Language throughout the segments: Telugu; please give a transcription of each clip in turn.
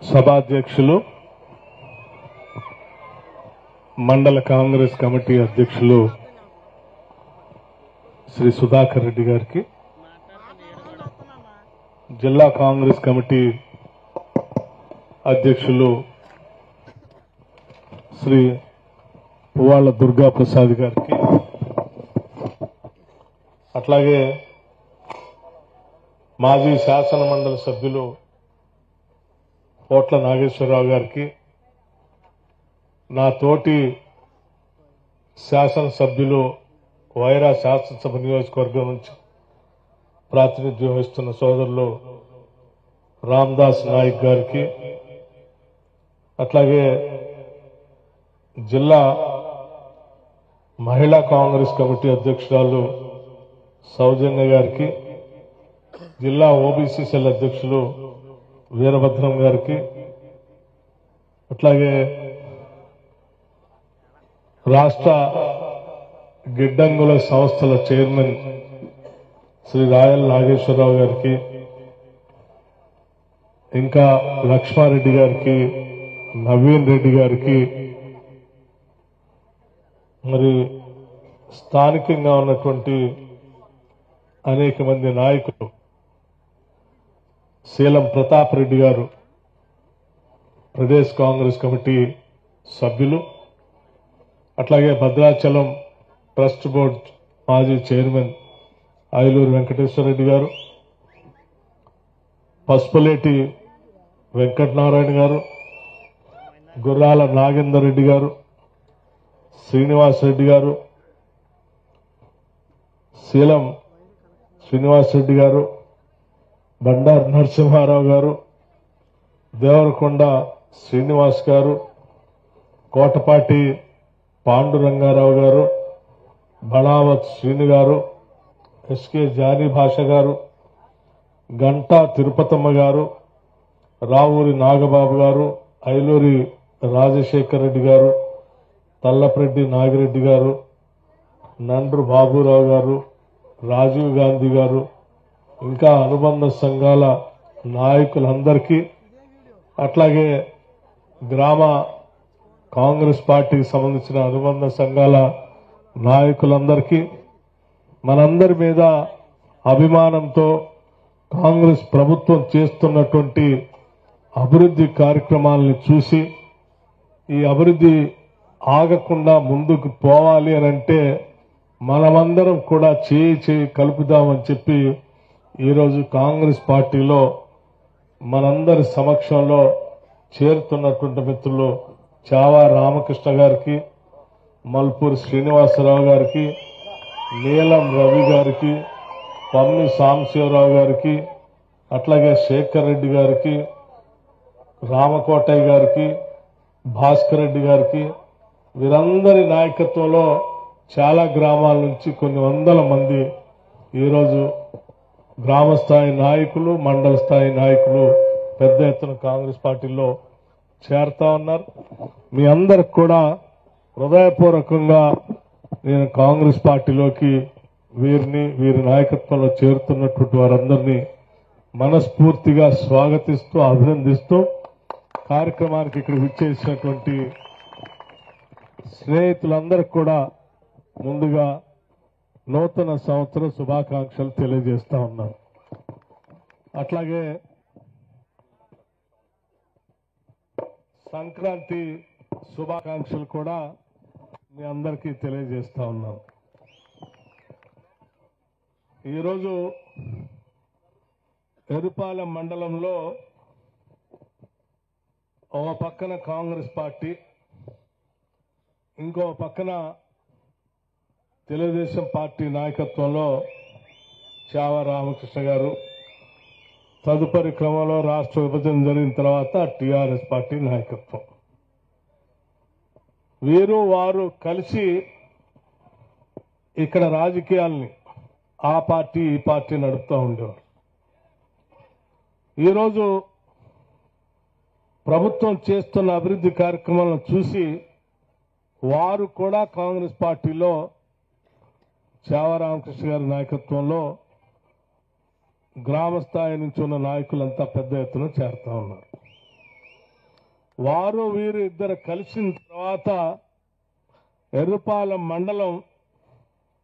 సభాధ్యక్షులు, మండల కాంగ్రెస్ కమిటీ అధ్యక్షులు శ్రీ సుధాకర్ రెడ్డి గారికి, జిల్లా కాంగ్రెస్ కమిటీ అధ్యక్షులు శ్రీ పువ్వాళ్ల దుర్గా ప్రసాద్ గారికి, అట్లాగే మాజీ శాసన మండలి సభ్యులు పోట్ల నాగేశ్వరరావు గారికి, నా తోటి శాసనసభ్యులు వైరా శాసనసభ నియోజకవర్గం నుంచి ప్రాతినిధ్యం వహిస్తున్న సోదరులు రామ్దాస్ నాయక్ గారికి, అట్లాగే జిల్లా మహిళా కాంగ్రెస్ కమిటీ అధ్యక్షురాలు సౌజన్య గారికి, జిల్లా ఓబీసీ సెల్ అధ్యక్షులు వీరభద్రం గారికి, అట్లాగే రాష్ట్ర గిడ్డంగుల సంస్థల చైర్మన్ శ్రీ రాయల్ నాగేశ్వరరావు గారికి, ఇంకా లక్ష్మారెడ్డి గారికి, నవీన్ రెడ్డి గారికి, మరి స్థానికంగా ఉన్నటువంటి అనేక మంది నాయకులు, శీలం ప్రతాప్ రెడ్డి గారు ప్రదేశ్ కాంగ్రెస్ కమిటీ సభ్యులు, అట్లాగే భద్రాచలం ట్రస్ట్ బోర్డు మాజీ చైర్మన్ ఐలూరు వెంకటేశ్వర రెడ్డి గారు, పసుపులేటి వెంకటనారాయణ గారు, గుర్రాల నాగేందర్ రెడ్డి గారు, శ్రీనివాస్ రెడ్డి గారు, శీలం శ్రీనివాస్ రెడ్డి గారు, బండారు నరసింహారావు గారు, దేవరకొండ శ్రీనివాస్ గారు, కోటపాటి పాండురంగారావు గారు, బళావత్ శ్రీను గారు, ఎస్కే జానీ భాష గారు, గంటా తిరుపతమ్మ గారు, రావూరి నాగబాబు గారు, ఐలూరి రాజశేఖర్ రెడ్డి గారు, తల్లపరెడ్డి నాగిరెడ్డి గారు, నండ్రు బాబురావు గారు, రాజీవ్ గాంధీ గారు, ఇంకా అనుబంధ సంఘాల నాయకులందరికీ, అట్లాగే గ్రామ కాంగ్రెస్ పార్టీకి సంబంధించిన అనుబంధ సంఘాల నాయకులందరికీ, మనందరి మీద అభిమానంతో కాంగ్రెస్ ప్రభుత్వం చేస్తున్నటువంటి అభివృద్ధి కార్యక్రమాలను చూసి ఈ అభివృద్ధి ఆగకుండా ముందుకు పోవాలి అనంటే మనమందరం కూడా చేయి కలుపుదామని చెప్పి ఈరోజు కాంగ్రెస్ పార్టీలో మనందరి సమక్షంలో చేరుతున్నటువంటి మిత్రులు చావా రామకృష్ణ గారికి, మల్పూర్ శ్రీనివాసరావు గారికి, నీలం రవి గారికి, పమ్మి సాంబశివరావు గారికి, అట్లాగే శేఖర్ రెడ్డి గారికి, రామకోటయ్య గారికి, భాస్కర్ రెడ్డి గారికి, వీరందరి నాయకత్వంలో చాలా గ్రామాల నుంచి కొన్ని వందల మంది ఈరోజు గ్రామ స్థాయి నాయకులు, మండల స్థాయి నాయకులు పెద్ద ఎత్తున కాంగ్రెస్ పార్టీలో చేరుతా ఉన్నారు. మీ అందరికి కూడా హృదయపూర్వకంగా నేను కాంగ్రెస్ పార్టీలోకి వీరి నాయకత్వంలో చేరుతున్నటువంటి వారందరినీ మనస్ఫూర్తిగా స్వాగతిస్తూ అభినందిస్తూ కార్యక్రమానికి ఇక్కడ విచ్చేసినటువంటి స్నేహితులందరికీ కూడా ముందుగా నూతన సంవత్సర శుభాకాంక్షలు తెలియజేస్తా ఉన్నాను. అట్లాగే సంక్రాంతి శుభాకాంక్షలు కూడా మీ అందరికీ తెలియజేస్తా ఉన్నాను. ఈరోజు ఎరుపాలెం మండలంలో ఒక పక్కన కాంగ్రెస్ పార్టీ, ఇంకో పక్కన తెలుగుదేశం పార్టీ నాయకత్వంలో చావా రామకృష్ణ గారు, తదుపరి క్రమంలో రాష్ట్ర విభజన జరిగిన తర్వాత టీఆర్ఎస్ పార్టీ నాయకత్వం, వారు కలిసి ఇక్కడ రాజకీయాల్ని ఆ పార్టీ ఈ పార్టీ నడుపుతూ ఉండేవారు. ఈరోజు ప్రభుత్వం చేస్తున్న అభివృద్ధి కార్యక్రమాలను చూసి వారు కూడా కాంగ్రెస్ పార్టీలో చావా రామకృష్ణ గారి నాయకత్వంలో గ్రామ స్థాయి నుంచి ఉన్న నాయకులంతా పెద్ద ఎత్తున చేరుతా ఉన్నారు. వారు వీరు ఇద్దరు కలిసిన తర్వాత ఎర్రుపాలెం మండలం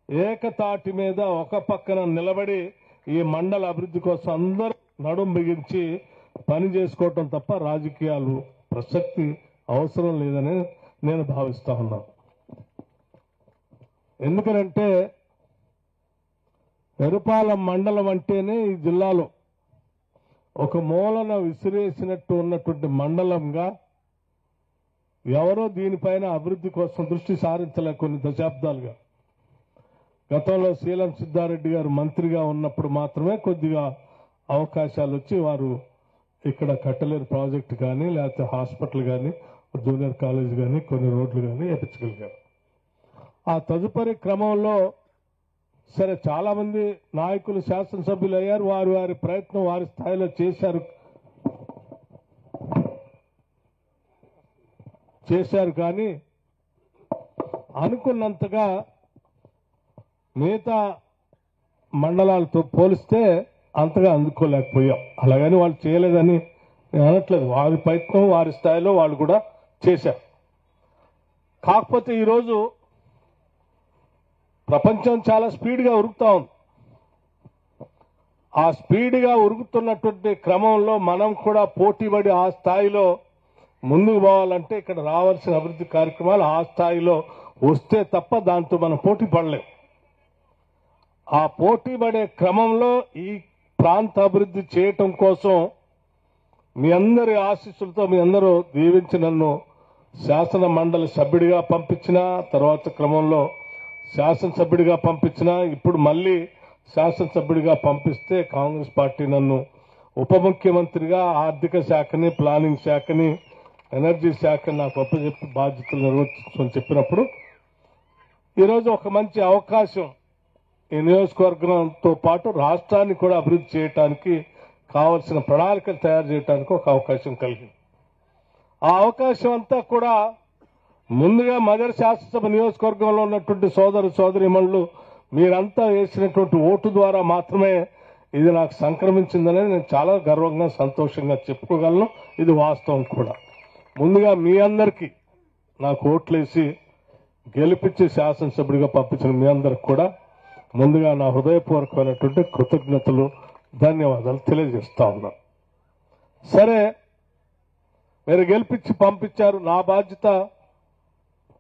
ఏకతాటి మీద ఒక పక్కన నిలబడి ఈ మండల అభివృద్ధి కోసం అందరూ నడుం బిగించి పని చేసుకోవటం తప్ప రాజకీయాలు ప్రసక్తి అవసరం లేదని నేను భావిస్తా ఉన్నాను. ఎందుకంటే ఎర్రుపాలెం మండలం అంటేనే ఈ జిల్లాలో ఒక మూలన విసిరేసినట్టు ఉన్నటువంటి మండలంగా ఎవరో దీనిపైన అభివృద్ధి కోసం దృష్టి సారించలే కొన్ని దశాబ్దాలుగా. గతంలో శీలం సిద్ధారెడ్డి గారు మంత్రిగా ఉన్నప్పుడు మాత్రమే కొద్దిగా అవకాశాలు వచ్చి వారు ఇక్కడ కట్టలేరు ప్రాజెక్టు కానీ లేకపోతే హాస్పిటల్ కానీ జూనియర్ కాలేజ్ కానీ కొన్ని రోడ్లు కానీ వేయించగలిగారు. ఆ తదుపరి క్రమంలో సరే చాలా మంది నాయకులు శాసనసభ్యులు అయ్యారు, వారి వారి ప్రయత్నం వారి స్థాయిలో చేశారు కానీ అనుకున్నంతగా మిగతా మండలాలతో పోలిస్తే అంతగా అందుకోలేకపోయాం. అలాగని వాళ్ళు చేయలేదని నేను అనట్లేదు, వారి ప్రయత్నం వారి స్థాయిలో వాళ్ళు కూడా చేశారు. కాకపోతే ఈరోజు ప్రపంచం చాలా స్పీడ్గా ఉరుకుతా ఉంది. ఆ స్పీడ్గా ఉరుకుతున్నటువంటి క్రమంలో మనం కూడా పోటీపడి ఆ స్థాయిలో ముందుకు పోవాలంటే ఇక్కడ రావాల్సిన అభివృద్ధి కార్యక్రమాలు ఆ స్థాయిలో వస్తే తప్ప దాంతో మనం పోటీ పడలేం. ఆ పోటీ పడే క్రమంలో ఈ ప్రాంత అభివృద్ధి చేయటం కోసం మీ అందరి ఆశీస్సులతో మీ అందరూ దీవించి నన్ను శాసన మండలి సభ్యుడిగా పంపించిన తర్వాత క్రమంలో శాసనసభ్యుడిగా పంపించిన ఇప్పుడు మళ్ళీ శాసనసభ్యుడిగా పంపిస్తే కాంగ్రెస్ పార్టీ నన్ను ఉప ముఖ్యమంత్రిగా ఆర్థిక శాఖని ప్లానింగ్ శాఖని ఎనర్జీ శాఖని నాకు అప్పచెప్పి బాధ్యతలు నిర్వర్తించమని చెప్పినప్పుడు ఈరోజు ఒక మంచి అవకాశం ఈ నియోజకవర్గంతో పాటు రాష్ట్రాన్ని కూడా అభివృద్ధి చేయడానికి కావలసిన ప్రణాళికలు తయారు చేయడానికి ఒక అవకాశం కలిగింది. ఆ అవకాశం అంతా కూడా ముందుగా మదర్ శాసనసభ నియోజకవర్గంలో ఉన్నటువంటి సోదరు సోదరీమణులు మీరంతా వేసినటువంటి ఓటు ద్వారా మాత్రమే ఇది నాకు సంక్రమించిందని నేను చాలా గర్వంగా సంతోషంగా చెప్పుకోగలను. ఇది వాస్తవం కూడా. ముందుగా మీ అందరికీ నాకు ఓట్లేసి గెలిపించి శాసనసభ్యుడిగా పంపించిన మీ అందరికి కూడా ముందుగా నా హృదయపూర్వకమైనటువంటి కృతజ్ఞతలు ధన్యవాదాలు తెలియజేస్తా ఉన్నాను. సరే, మీరు గెలిపించి పంపించారు. నా బాధ్యత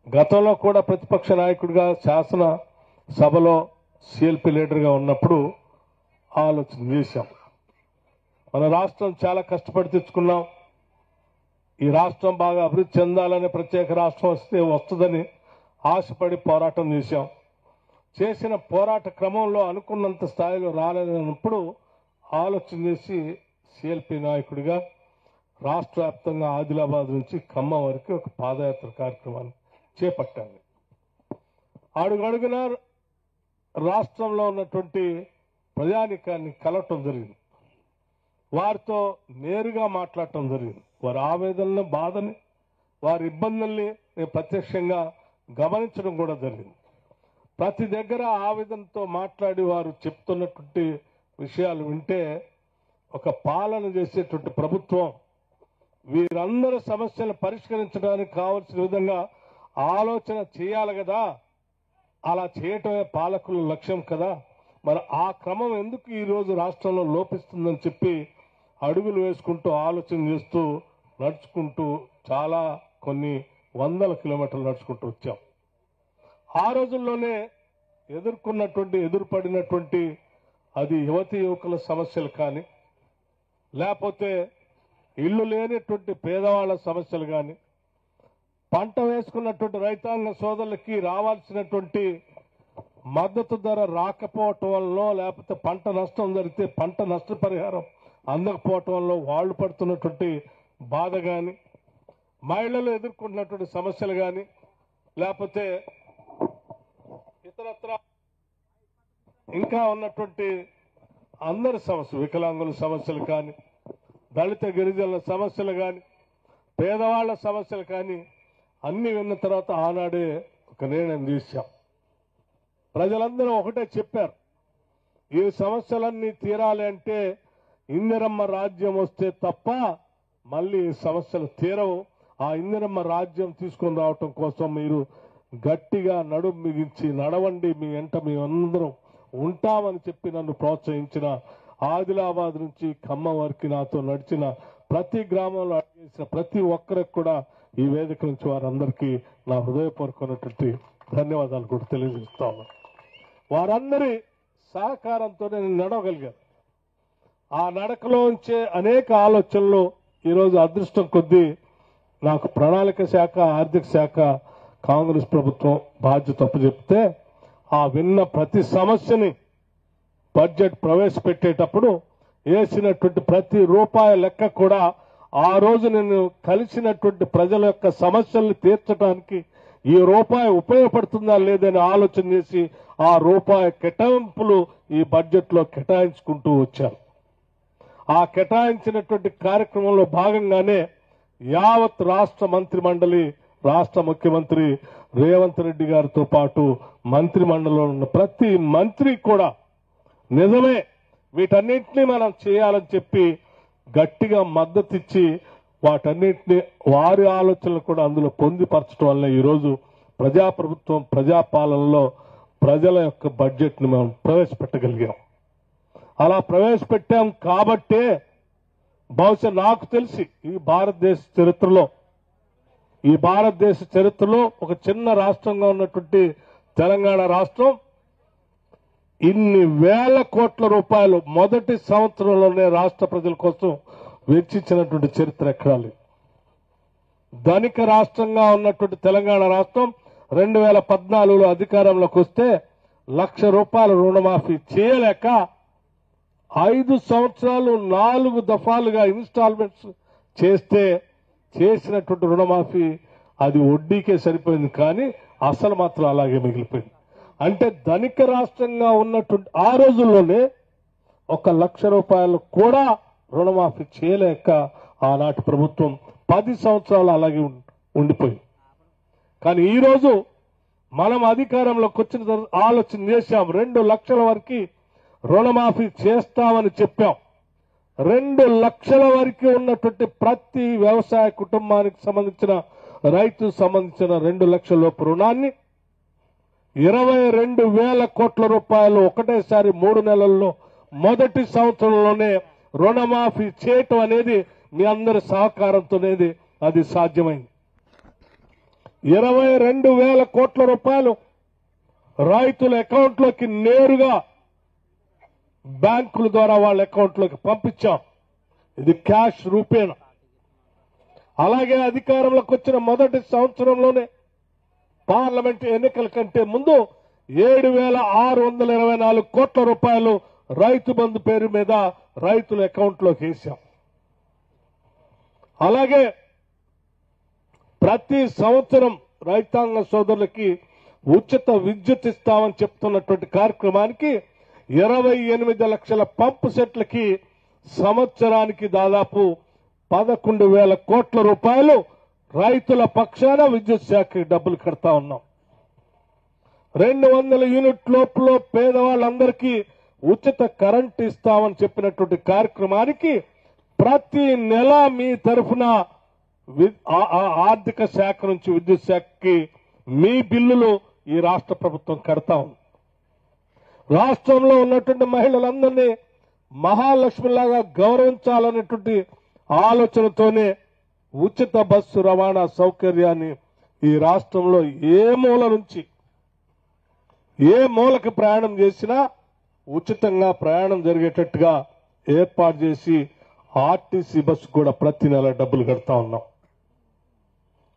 గతంలో కూడా ప్రతిపక్ష నాయకుడిగా శాసన సభలో సిఎల్పి లీడర్గా ఉన్నప్పుడు ఆలోచన చేశాం. మన రాష్ట్రం చాలా కష్టపడి తెచ్చుకున్నాం. ఈ రాష్ట్రం బాగా అభివృద్ధి చెందాలని, ప్రత్యేక రాష్ట్రం వస్తుందని ఆశపడి పోరాటం చేశాం. చేసిన పోరాట క్రమంలో అనుకున్నంత స్థాయిలో రాలేదన్నప్పుడు ఆలోచన చేసి సిఎల్పి నాయకుడిగా రాష్ట్ర వ్యాప్తంగా ఆదిలాబాద్ నుంచి ఖమ్మం వరకు ఒక పాదయాత్ర కార్యక్రమాన్ని చేపట్టాను. అడుగడుగునా రాష్ట్రంలో ఉన్నటువంటి ప్రజానికాన్ని కలవటం జరిగింది. వారితో నేరుగా మాట్లాడటం జరిగింది. వారి ఆవేదనను, బాధని, వారి ఇబ్బందుల్ని నేను ప్రత్యక్షంగా గమనించడం కూడా జరిగింది. ప్రతి దగ్గర ఆవేదనతో మాట్లాడి వారు చెప్తున్నటువంటి విషయాలు వింటే ఒక పాలన చేసేటువంటి ప్రభుత్వం వీరందరి సమస్యలు పరిష్కరించడానికి కావలసిన విధంగా ఆలోచన చేయాలి కదా. అలా చేయటమే పాలకుల లక్ష్యం కదా. మరి ఆ క్రమం ఎందుకు ఈరోజు రాష్ట్రంలో లోపిస్తుందని చెప్పి అడుగులు వేసుకుంటూ ఆలోచన చేస్తూ నడుచుకుంటూ చాలా కొన్ని వందల కిలోమీటర్లు నడుచుకుంటూ వచ్చాం. ఆ రోజుల్లోనే ఎదురుపడినటువంటి అది యువతీ యువకుల సమస్యలు కానీ, లేకపోతే ఇల్లు లేనటువంటి పేదవాళ్ల సమస్యలు కానీ, పంట వేసుకున్నటువంటి రైతాంగ సోదరులకి రావాల్సినటువంటి మద్దతు ధర రాకపోవటం వల్ల, లేకపోతే పంట నష్టం జరిగితే పంట నష్టపరిహారం అందకపోవటం వల్ల వాళ్ళు పడుతున్నటువంటి బాధ కానీ, మహిళలు ఎదుర్కొంటున్నటువంటి సమస్యలు కానీ, లేకపోతే ఇతరత్ర ఇంకా ఉన్నటువంటి అందరి సమస్యలు, వికలాంగుల సమస్యలు కానీ, దళిత గిరిజనుల సమస్యలు కానీ, పేదవాళ్ల సమస్యలు కానీ అన్ని విన్న తర్వాత ఆనాడే ఒక నిర్ణయం తీశాం. ప్రజలందరూ ఒకటే చెప్పారు, ఈ సమస్యలన్నీ తీరాలి అంటే ఇందిరమ్మ రాజ్యం వస్తే తప్ప మళ్ళీ ఈ సమస్యలు తీరవు. ఆ ఇందిరమ్మ రాజ్యం తీసుకొని రావటం కోసం మీరు గట్టిగా నడుం మిగించి నడవండి, మీ వెంట మీ అందరం ఉంటామని చెప్పి నన్ను ప్రోత్సహించిన, ఆదిలాబాద్ నుంచి ఖమ్మం వరకు నాతో నడిచిన, ప్రతి గ్రామంలో అడిగేసిన ప్రతి ఒక్కరికి కూడా ఈ వేదిక నుంచి వారందరికీ నా హృదయపూర్వకమైనటువంటి ధన్యవాదాలు కూడా తెలియజేస్తా ఉన్నాను. వారందరి సహకారంతో నేను నడవగలిగాను. ఆ నడకలోంచే అనేక ఆలోచనలు ఈరోజు అదృష్టం కొద్దీ నాకు ప్రణాళిక శాఖ, ఆర్థిక శాఖ కాంగ్రెస్ ప్రభుత్వం బాధ్యత అప్పచెప్తే ఆ విన్న ప్రతి సమస్యని బడ్జెట్ ప్రవేశపెట్టేటప్పుడు వేసినటువంటి ప్రతి రూపాయి లెక్క కూడా ఆ రోజు నేను కలిసినటువంటి ప్రజల యొక్క సమస్యల్ని తీర్చడానికి ఈ రూపాయి ఉపయోగపడుతుందా లేదని ఆలోచన చేసి ఆ రూపాయి కేటాయింపులు ఈ బడ్జెట్ లో కేటాయించుకుంటూ వచ్చారు. ఆ కేటాయించినటువంటి కార్యక్రమంలో భాగంగానే యావత్ రాష్ట్ర మంత్రి మండలి, రాష్ట్ర ముఖ్యమంత్రి రేవంత్ రెడ్డి గారితో పాటు మంత్రి మండలిలో ఉన్న ప్రతి మంత్రి కూడా నిజమే వీటన్నింటినీ మనం చేయాలని చెప్పి గట్టిగా మద్దతిచ్చి వాటన్నింటినీ వారి ఆలోచనలు కూడా అందులో పొందిపరచడం వల్ల ఈరోజు ప్రజాప్రభుత్వం, ప్రజాపాలనలో ప్రజల యొక్క బడ్జెట్ ని మనం ప్రవేశపెట్టగలిగాం. అలా ప్రవేశపెట్టాం కాబట్టే బహుశా నాకు తెలిసి ఈ భారతదేశ చరిత్రలో ఒక చిన్న రాష్ట్రంగా ఉన్నటువంటి తెలంగాణ రాష్ట్రం ఇన్ని వేల కోట్ల రూపాయలు మొదటి సంవత్సరంలోనే రాష్ట్ర ప్రజల కోసం వెచ్చించినటువంటి చరిత్ర ఎక్కడా లేదు. ధనిక రాష్ట్రంగా ఉన్నటువంటి తెలంగాణ రాష్ట్రం 2014లో అధికారంలోకి వస్తే ₹1,00,000 రుణమాఫీ చేయలేక 5 సంవత్సరాలు 4 దఫాలుగా ఇన్స్టాల్మెంట్స్ చేస్తే చేసినటువంటి రుణమాఫీ అది వడ్డీకే సరిపోయింది, కానీ అసలు మాత్రం అలాగే మిగిలిపోయింది. అంటే ధనిక రాష్ట్రంగా ఉన్నటువంటి ఆ రోజుల్లోనే ₹1,00,000 కూడా రుణమాఫీ చేయలేక ఆనాటి ప్రభుత్వం 10 సంవత్సరాలు అలాగే ఉండిపోయింది. కానీ ఈ రోజు మనం అధికారంలోకి వచ్చిన తర్వాత ఆలోచన చేశాం, 2 లక్షల వరకు రుణమాఫీ చేస్తామని చెప్పాం. 2 లక్షల వరకు ఉన్నటువంటి ప్రతి వ్యవసాయ కుటుంబానికి సంబంధించిన, రైతు సంబంధించిన 2 లక్షల లోపు రుణాన్ని 22,000 కోట్ల రూపాయలు ఒకటేసారి 3 నెలల్లో మొదటి సంవత్సరంలోనే రుణమాఫీ చేయటం అనేది మీ అందరి సహకారంతోనేది అది సాధ్యమైంది. 22,000 కోట్ల రూపాయలు రైతుల అకౌంట్లోకి నేరుగా బ్యాంకుల ద్వారా వాళ్ళ అకౌంట్లోకి పంపించాం. ఇది క్యాష్ రూపేణ. అలాగే అధికారంలోకి వచ్చిన మొదటి సంవత్సరంలోనే పార్లమెంట్ ఎన్నికల కంటే ముందు 7,624 కోట్ల రూపాయలు రైతు బంధు పేరు మీద రైతుల అకౌంట్లోకి వేశాం. అలాగే ప్రతి సంవత్సరం రైతాంగ సోదరులకి ఉచిత విద్యుత్ ఇస్తామని చెప్తున్నటువంటి కార్యక్రమానికి 28 లక్షల పంపు సెట్లకి సంవత్సరానికి దాదాపు 11,000 కోట్ల రూపాయలు రైతుల పక్షాన విద్యుత్ శాఖకి డబ్బులు కడతా ఉన్నాం. 200 యూనిట్ లోపల పేదవాళ్ళందరికీ ఉచిత కరెంట్ ఇస్తామని చెప్పినటువంటి కార్యక్రమానికి ప్రతి నెల మీ తరఫున ఆర్థిక శాఖ నుంచి విద్యుత్ శాఖకి మీ బిల్లులు ఈ రాష్ట్ర ప్రభుత్వం కడతా ఉంది. రాష్ట్రంలో ఉన్నటువంటి మహిళలందరినీ మహాలక్ష్మిలాగా గౌరవించాలనేటువంటి ఆలోచనతోనే ఉచిత బస్సు రవాణా సౌకర్యాన్ని ఈ రాష్ట్రంలో ఏ మూల నుంచి ఏ మూలకి ప్రయాణం చేసినా ఉచితంగా ప్రయాణం జరిగేటట్టుగా ఏర్పాటు చేసి ఆర్టీసీ బస్సు కూడా ప్రతి నెల డబ్బులు కడతా ఉన్నాం.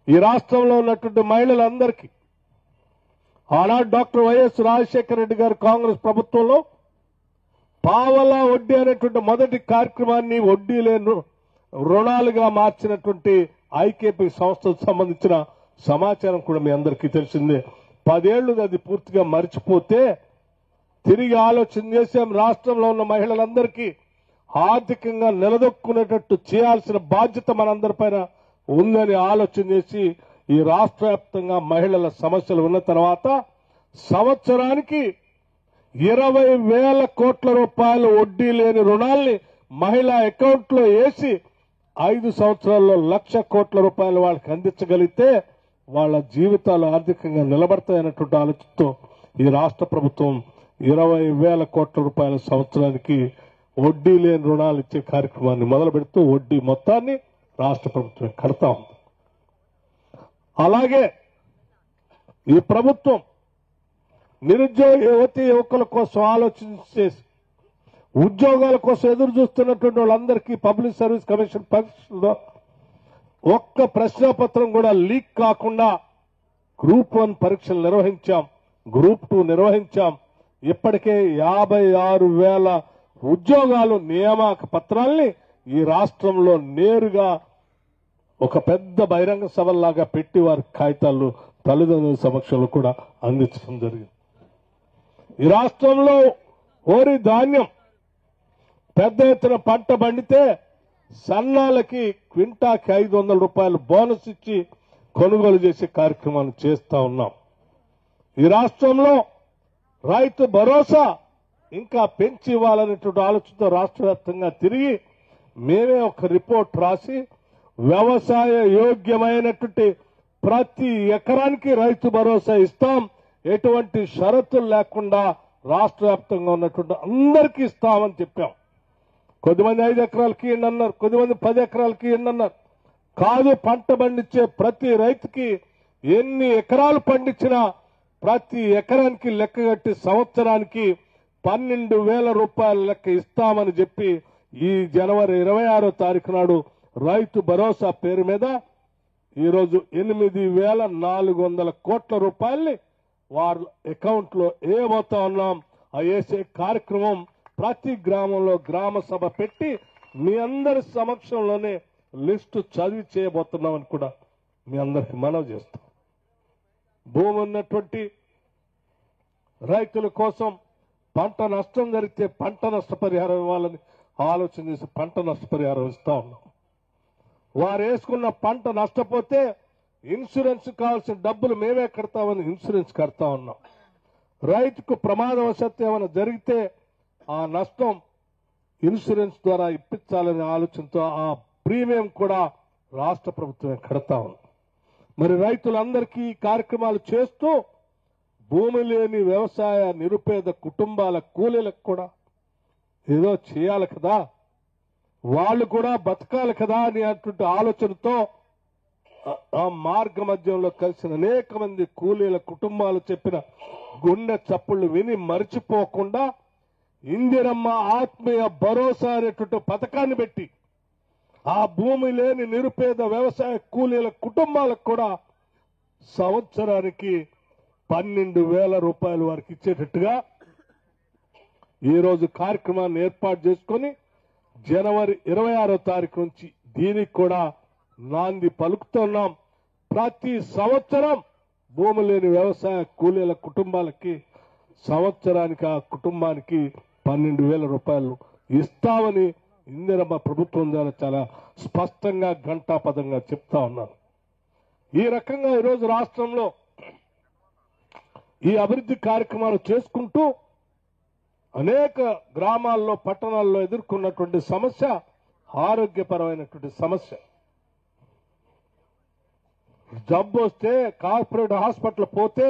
ఈ రాష్ట్రంలో ఉన్నటువంటి మహిళలందరికీ ఆనాడు డాక్టర్ వైఎస్ రాజశేఖర రెడ్డి గారు కాంగ్రెస్ ప్రభుత్వంలో పావలా వడ్డీ అనేటువంటి మొదటి కార్యక్రమాన్ని వడ్డీ లేని రుణాలుగా మార్చినటువంటి ఐకేపీ సంస్థకు సంబంధించిన సమాచారం కూడా మీ అందరికీ తెలిసిందే. 10 ఏళ్లు అది పూర్తిగా మర్చిపోతే తిరిగి ఆలోచన చేసాం. రాష్ట్రంలో ఉన్న మహిళలందరికీ ఆర్థికంగా నిలదొక్కునేటట్టు చేయాల్సిన బాధ్యత మనందరిపైన ఉందని ఆలోచన చేసి ఈ రాష్ట్ర వ్యాప్తంగా మహిళల సమస్యలు ఉన్న తర్వాత సంవత్సరానికి 20,000 కోట్ల రూపాయలు వడ్డీ లేని రుణాల్ని మహిళా అకౌంట్లో వేసి 5 సంవత్సరాల్లో 1,00,000 కోట్ల రూపాయలు వాళ్ళకి అందించగలిగితే వాళ్ళ జీవితాలు ఆర్థికంగా నిలబడతాయన్నటువంటి ఆలోచనతో ఈ రాష్ట్ర ప్రభుత్వం 20,000 కోట్ల రూపాయల సంవత్సరానికి వడ్డీ లేని రుణాలు ఇచ్చే కార్యక్రమాన్ని మొదలు పెడుతూ వడ్డీ మొత్తాన్ని రాష్ట్ర ప్రభుత్వం కడతా ఉంది. అలాగే ఈ ప్రభుత్వం నిరుద్యోగ యువకుల కోసం ఆలోచించి ఉద్యోగాల కోసం ఎదురు చూస్తున్నటువంటి వాళ్ళందరికీ పబ్లిక్ సర్వీస్ కమిషన్ పరీక్షలో ఒక్క ప్రశ్నాపత్రం కూడా లీక్ కాకుండా గ్రూప్ 1 పరీక్షలు నిర్వహించాం, గ్రూప్ 2 నిర్వహించాం. ఇప్పటికే 56,000 ఉద్యోగాలు నియామక పత్రాల్ని ఈ రాష్ట్రంలో నేరుగా ఒక పెద్ద బహిరంగ సభల్లాగా పెట్టి వారి కాగితాలు తల్లిదండ్రుల సమక్షంలో కూడా అందించడం జరిగింది. ఈ రాష్ట్రంలో వరి ధాన్యం పెద్ద ఎత్తున పంట పండితే సన్నాలకి క్వింటాకి 500 రూపాయలు బోనస్ ఇచ్చి కొనుగోలు చేసే కార్యక్రమాన్ని చేస్తా ఉన్నాం. ఈ రాష్ట్రంలో రైతు భరోసా ఇంకా పెంచి ఇవ్వాలనేటువంటి ఆలోచనతో రాష్ట్ర వ్యాప్తంగా తిరిగి మేమే ఒక రిపోర్ట్ రాసి వ్యవసాయ యోగ్యమైనటువంటి ప్రతి ఎకరానికి రైతు భరోసా ఇస్తాం, ఎటువంటి షరతులు లేకుండా రాష్ట్ర వ్యాప్తంగా ఉన్నటువంటి అందరికీ ఇస్తామని చెప్పాం. కొద్దిమంది 5 ఎకరాలకి ఇవ్వండి అన్నారు, కొద్దిమంది 10 ఎకరాలకి ఇవ్వండి అన్నారు. కాదు, పంట పండించే ప్రతి రైతుకి ఎన్ని ఎకరాలు పండించినా ప్రతి ఎకరానికి లెక్కగట్టి సంవత్సరానికి 12,000 రూపాయల లెక్క ఇస్తామని చెప్పి ఈ జనవరి 26వ తారీఖు నాడు రైతు భరోసా పేరు మీద ఈరోజు 8,400 కోట్ల రూపాయల్ని వారి అకౌంట్ లో ఏమవుతా ఉన్నాం ఆ వేసే కార్యక్రమం ప్రతి గ్రామంలో గ్రామ సభ పెట్టి మీ అందరి సమక్షంలోనే లిస్టు చదివి చేయబోతున్నామని కూడా మీ అందరికి మనవి చేస్తాం. భూమి ఉన్నటువంటి రైతుల కోసం పంట నష్టం జరిగితే పంట నష్టపరిహారం ఇవ్వాలని ఆలోచన చేసి పంట నష్టపరిహారం ఇస్తా ఉన్నాం. వారు వేసుకున్న పంట నష్టపోతే ఇన్సూరెన్స్ కావాల్సిన డబ్బులు మేమే కడతామని ఇన్సూరెన్స్ కడతా ఉన్నాం. రైతుకు ప్రమాదవశాత్తు ఏమైనా జరిగితే ఆ నష్టం ఇన్సూరెన్స్ ద్వారా ఇప్పించాలనే ఆలోచనతో ఆ ప్రీమియం కూడా రాష్ట్ర ప్రభుత్వమే కడతా ఉంది. మరి రైతులందరికీ ఈ కార్యక్రమాలు చేస్తూ భూమి లేని వ్యవసాయ నిరుపేద కుటుంబాల కూలీలకు కూడా ఏదో చేయాలి కదా, వాళ్ళు కూడా బతకాలి కదా అని అటువంటి ఆలోచనతో ఆ మార్గ మధ్యంలో కలిసిన అనేక మంది కూలీల కుటుంబాలు చెప్పిన గుండె చప్పుళ్లు విని మరిచిపోకుండా ఇందిరమ్మ ఆత్మీయ భరోసా అనేటువంటి పథకాన్ని పెట్టి ఆ భూమి లేని నిరుపేద వ్యవసాయ కూలీల కుటుంబాలకు కూడా సంవత్సరానికి 12,000 రూపాయలు వారికి ఇచ్చేటట్టుగా ఈరోజు కార్యక్రమాన్ని ఏర్పాటు చేసుకుని జనవరి 26వ తారీఖు నుంచి దీనికి కూడా నాంది పలుకుతున్నాం. ప్రతి సంవత్సరం భూమి లేని వ్యవసాయ కూలీల కుటుంబాలకి సంవత్సరానికి ఆ కుటుంబానికి 12,000 రూపాయలు ఇస్తామని ఇందిరమ్మ ప్రభుత్వం ద్వారా చాలా స్పష్టంగా ఘంటాపదంగా చెప్తా ఉన్నారు. ఈ రకంగా ఈరోజు రాష్ట్రంలో ఈ అభివృద్ధి కార్యక్రమాలు చేసుకుంటూ అనేక గ్రామాల్లో పట్టణాల్లో ఎదుర్కొన్నటువంటి సమస్య ఆరోగ్యపరమైనటువంటి సమస్య. జబ్బు వస్తే కార్పొరేట్ హాస్పిటల్ పోతే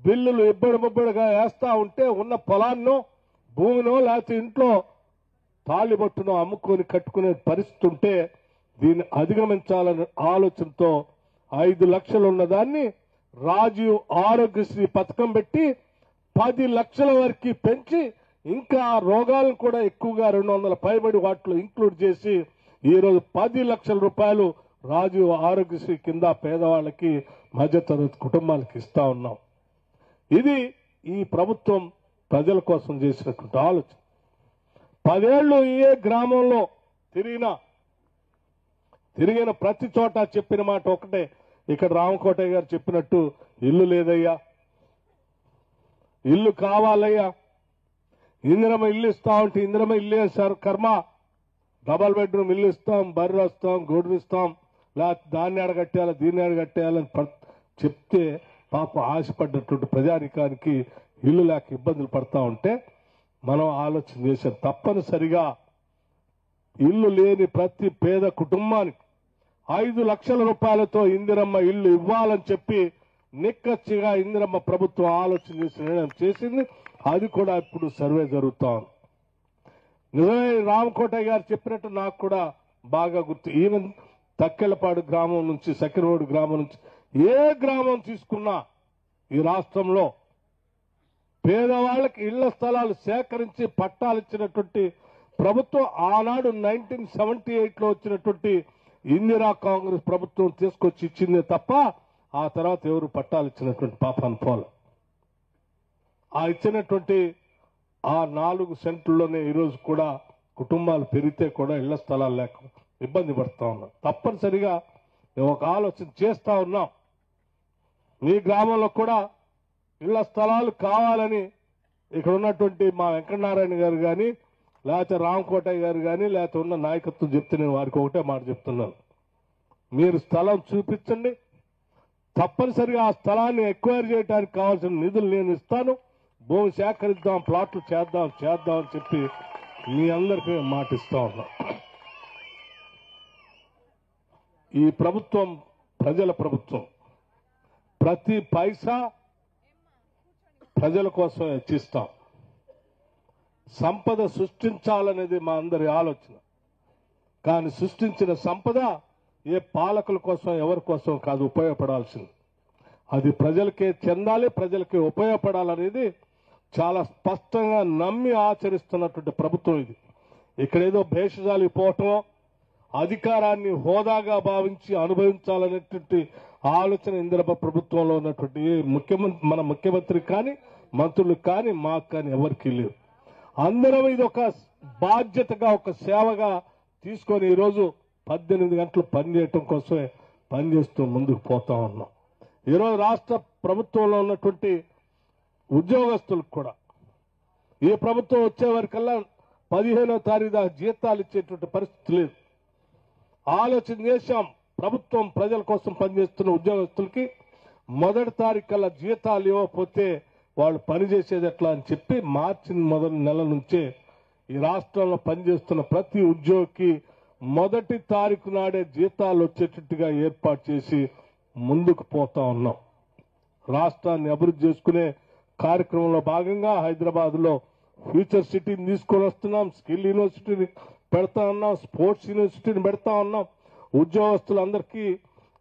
బిల్లులు ఇబ్బడిముబ్బడిగా వేస్తా ఉంటే ఉన్న పొలాన్నో భూమినో లేకపోతే ఇంట్లో తాళిబొట్టునో అమ్ముకొని కట్టుకునే పరిస్థితి ఉంటే దీన్ని అధిగమించాలనే ఆలోచనతో 5 లక్షలు ఉన్నదాన్ని రాజీవ్ ఆరోగ్యశ్రీ పథకం పెట్టి 10 లక్షల వరకు పెంచి ఇంకా రోగాలను కూడా ఎక్కువగా 200 పైబడి వాటిలో ఇంక్లూడ్ చేసి ఈరోజు 10 లక్షల రూపాయలు రాజీవ్ ఆరోగ్యశ్రీ కింద పేదవాళ్ళకి మధ్యతరగతి కుటుంబాలకు ఇస్తా ఉన్నాం. ఇది ఈ ప్రభుత్వం ప్రజల కోసం చేసినటువంటి ఆలోచన. 10 ఏళ్లు ఏ గ్రామంలో తిరిగిన ప్రతి చోట చెప్పిన మాట ఒకటే, ఇక్కడ రామకోటయ్య గారు చెప్పినట్టు ఇల్లు లేదయ్యా, ఇల్లు కావాలయ్యా, ఇందిరమ్మ ఇల్లు ఇస్తా ఉంటే ఇందిరమ్మ ఇల్లు వేశారు కర్మ, డబల్ బెడ్రూమ్ ఇల్లు ఇస్తాం, బర్రె వస్తాం, గొడ్డు ఇస్తాం, లేకపోతే దాన్ని అడగట్టేయాలి దీన్ని అడగట్టేయాలని చెప్తే పాప ఆశపడ్డటువంటి ప్రజానికానికి ఇల్లు లేక ఇబ్బందులు పడతా ఉంటే మనం ఆలోచన చేశాం. తప్పనిసరిగా ఇల్లు లేని ప్రతి పేద కుటుంబానికి 5 లక్షల రూపాయలతో ఇందిరమ్మ ఇల్లు ఇవ్వాలని చెప్పి నిక్కచ్చిగా ఇందిరమ్మ ప్రభుత్వం ఆలోచన చేసి నిర్ణయం చేసింది. అది కూడా ఇప్పుడు సర్వే జరుగుతా ఉంది. నిజమే రామకోటయ్య గారు చెప్పినట్టు నాకు కూడా బాగా గుర్తు. ఈవెన్ తక్కెలపాడు గ్రామం నుంచి, సకినోడు గ్రామం నుంచి ఏ గ్రామం తీసుకున్నా ఈ రాష్ట్రంలో పేదవాళ్ళకి ఇళ్ల స్థలాలు సేకరించి పట్టాలు ఇచ్చినటువంటి ప్రభుత్వం ఆనాడు 1978లో వచ్చినటువంటి ఇందిరా కాంగ్రెస్ ప్రభుత్వం తీసుకొచ్చి ఇచ్చిందే తప్ప ఆ తర్వాత ఎవరు పట్టాలు ఇచ్చినటువంటి పాపాన్ని పోల. ఆ ఇచ్చినటువంటి ఆ 4 సెంట్లలోనే ఈరోజు కూడా కుటుంబాలు పెరిగితే కూడా ఇళ్ల స్థలాలు లేక ఇబ్బంది పడుతూ ఉన్నాం. తప్పనిసరిగా మేము ఒక ఆలోచన చేస్తా ఉన్నాం. మీ గ్రామంలో కూడా ఇళ్ల స్థలాలు కావాలని ఇక్కడ ఉన్నటువంటి మా వెంకటనారాయణ గారు కానీ, లేకపోతే రామకోటయ్య గారు కానీ, లేకపోతే ఉన్న నాయకత్వం చెప్తే నేను వారికి ఒకటే మాట చెప్తున్నాను. మీరు స్థలం చూపించండి, తప్పనిసరిగా ఆ స్థలాన్ని ఎక్వైర్ చేయడానికి కావాల్సిన నిధులు నేను ఇస్తాను, భూమి సేకరిద్దాం, ప్లాట్లు చేద్దాం అని చెప్పి మీ అందరికీ మాట ఇస్తా ఉన్నాం. ఈ ప్రభుత్వం ప్రజల ప్రభుత్వం. ప్రతి పైసా ప్రజల కోసం హెచ్చిస్తాం. సంపద సృష్టించాలనేది మా అందరి ఆలోచన. కానీ సృష్టించిన సంపద ఏ పాలకుల కోసం ఎవరి కోసం కాదు ఉపయోగపడాల్సింది. అది ప్రజలకే చెందాలి, ప్రజలకే ఉపయోగపడాలనేది చాలా స్పష్టంగా నమ్మి ఆచరిస్తున్నటువంటి ప్రభుత్వం ఇది. ఇక్కడేదో భేషజాలు పోవటమో అధికారాన్ని హోదాగా భావించి అనుభవించాలనేటువంటి ఆలోచన ఇందిరమ్మ ప్రభుత్వంలో ఉన్నటువంటి మన ముఖ్యమంత్రి కానీ, మంత్రులు కానీ, మాకు కానీ ఎవరికీ లేదు. అందరం ఇది ఒక బాధ్యతగా, ఒక సేవగా తీసుకొని ఈరోజు 18 గంటలు పనిచేయటం కోసమే పనిచేస్తూ ముందుకు పోతా ఉన్నాం. ఈరోజు రాష్ట్ర ప్రభుత్వంలో ఉన్నటువంటి ఉద్యోగస్తులకు కూడా ఈ ప్రభుత్వం వచ్చే వరకల్లా 15వ తారీఖు దాకా జీతాలు ఇచ్చేటువంటి పరిస్థితి లేదు. ఆలోచన చేశాం. ప్రభుత్వం ప్రజల కోసం పనిచేస్తున్న ఉద్యోగస్తులకి మొదటి తారీఖు కల్లా జీతాలు ఇవ్వకపోతే వాళ్ళు పనిచేసేది ఎట్లా అని చెప్పి మార్చి మొదటి నెల నుంచే ఈ రాష్ట్రంలో పనిచేస్తున్న ప్రతి ఉద్యోగికి మొదటి తారీఖు నాడే జీతాలు వచ్చేటట్టుగా ఏర్పాటు చేసి ముందుకు పోతా ఉన్నాం. రాష్ట్రాన్ని అభివృద్ధి చేసుకునే కార్యక్రమంలో భాగంగా హైదరాబాద్ లో ఫ్యూచర్ సిటీని తీసుకొని వస్తున్నాం, స్కిల్ యూనివర్సిటీని పెడతా ఉన్నాం, స్పోర్ట్స్ యూనివర్సిటీని పెడతా ఉన్నాం. ఉద్యోగస్తులందరికీ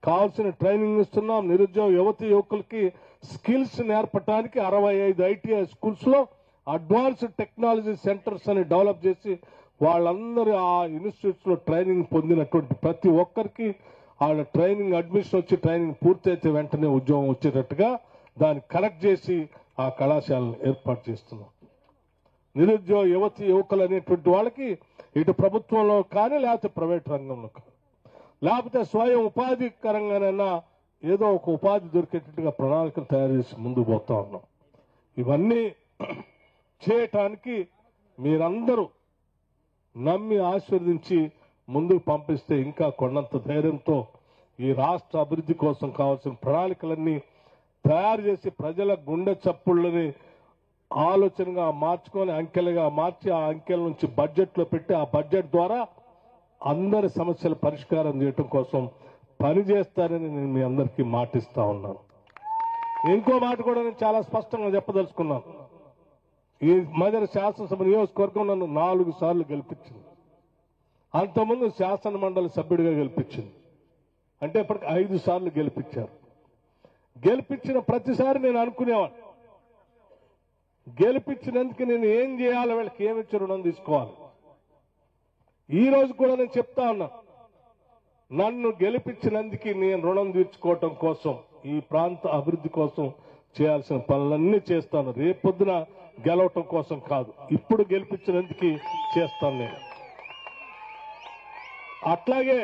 కావాల్సిన ట్రైనింగ్ ఇస్తున్నాం. నిరుద్యోగ యువకులకి స్కిల్స్ నేర్పడానికి 65 ఐటీఐ స్కూల్స్ లో అడ్వాన్స్డ్ టెక్నాలజీ సెంటర్స్ అని డెవలప్ చేసి వాళ్ళందరూ ఆ ఇన్స్టిట్యూట్స్ లో ట్రైనింగ్ పొందినటువంటి ప్రతి ఒక్కరికి వాళ్ళ ట్రైనింగ్ అడ్మిషన్ వచ్చి ట్రైనింగ్ పూర్తయితే వెంటనే ఉద్యోగం వచ్చేటట్టుగా దాన్ని కలెక్ట్ చేసి ఆ కళాశాలను ఏర్పాటు చేస్తున్నాం. నిరుద్యోగ యువకులు అనేటువంటి వాళ్ళకి ఇటు ప్రభుత్వంలో కానీ, లేకపోతే ప్రైవేట్ రంగంలో కానీ, లేకపోతే స్వయం ఉపాధికరంగానైనా ఏదో ఒక ఉపాధి దొరికేటట్టుగా ప్రణాళికలు తయారు చేసి ముందుకు పోతా ఉన్నాం. ఇవన్నీ చేయటానికి మీరందరూ నమ్మి ఆశీర్వదించి ముందుకు పంపిస్తే ఇంకా కొండంత ధైర్యంతో ఈ రాష్ట్ర అభివృద్ధి కోసం కావాల్సిన ప్రణాళికలన్నీ తయారు చేసి ప్రజల గుండె చప్పుళ్ళని ఆలోచనగా మార్చుకొని అంకెలుగా మార్చి ఆ అంకెల నుంచి బడ్జెట్లో పెట్టి ఆ బడ్జెట్ ద్వారా అందరి సమస్యల పరిష్కారం చేయడం కోసం పనిచేస్తారని నేను మీ అందరికీ మాటిస్తా ఉన్నాను. ఇంకో మాట కూడా నేను చాలా స్పష్టంగా చెప్పదలుచుకున్నాను. ఈ మధ్య శాసనసభ నియోజకవర్గం నన్ను 4 సార్లు గెలిపించింది. అంతకుముందు శాసన మండలి సభ్యుడిగా గెలిపించింది. అంటే ఇప్పటికి 5 సార్లు గెలిపించారు. గెలిపించిన ప్రతిసారి నేను అనుకునేవాడిని, గెలిపించినందుకు నేను ఏం చేయాలి, వీళ్ళకి ఏమిచ్చి రుణం తీసుకోవాలి. ఈ రోజు కూడా నేను చెప్తా ఉన్నా, నన్ను గెలిపించినందుకు నేను రుణం తీర్చుకోవటం కోసం, ఈ ప్రాంత అభివృద్ధి కోసం చేయాల్సిన పనులన్నీ చేస్తాను. రేపొద్దున గెలవటం కోసం కాదు, ఇప్పుడు గెలిపించినందుకు చేస్తాను నేను. అట్లాగే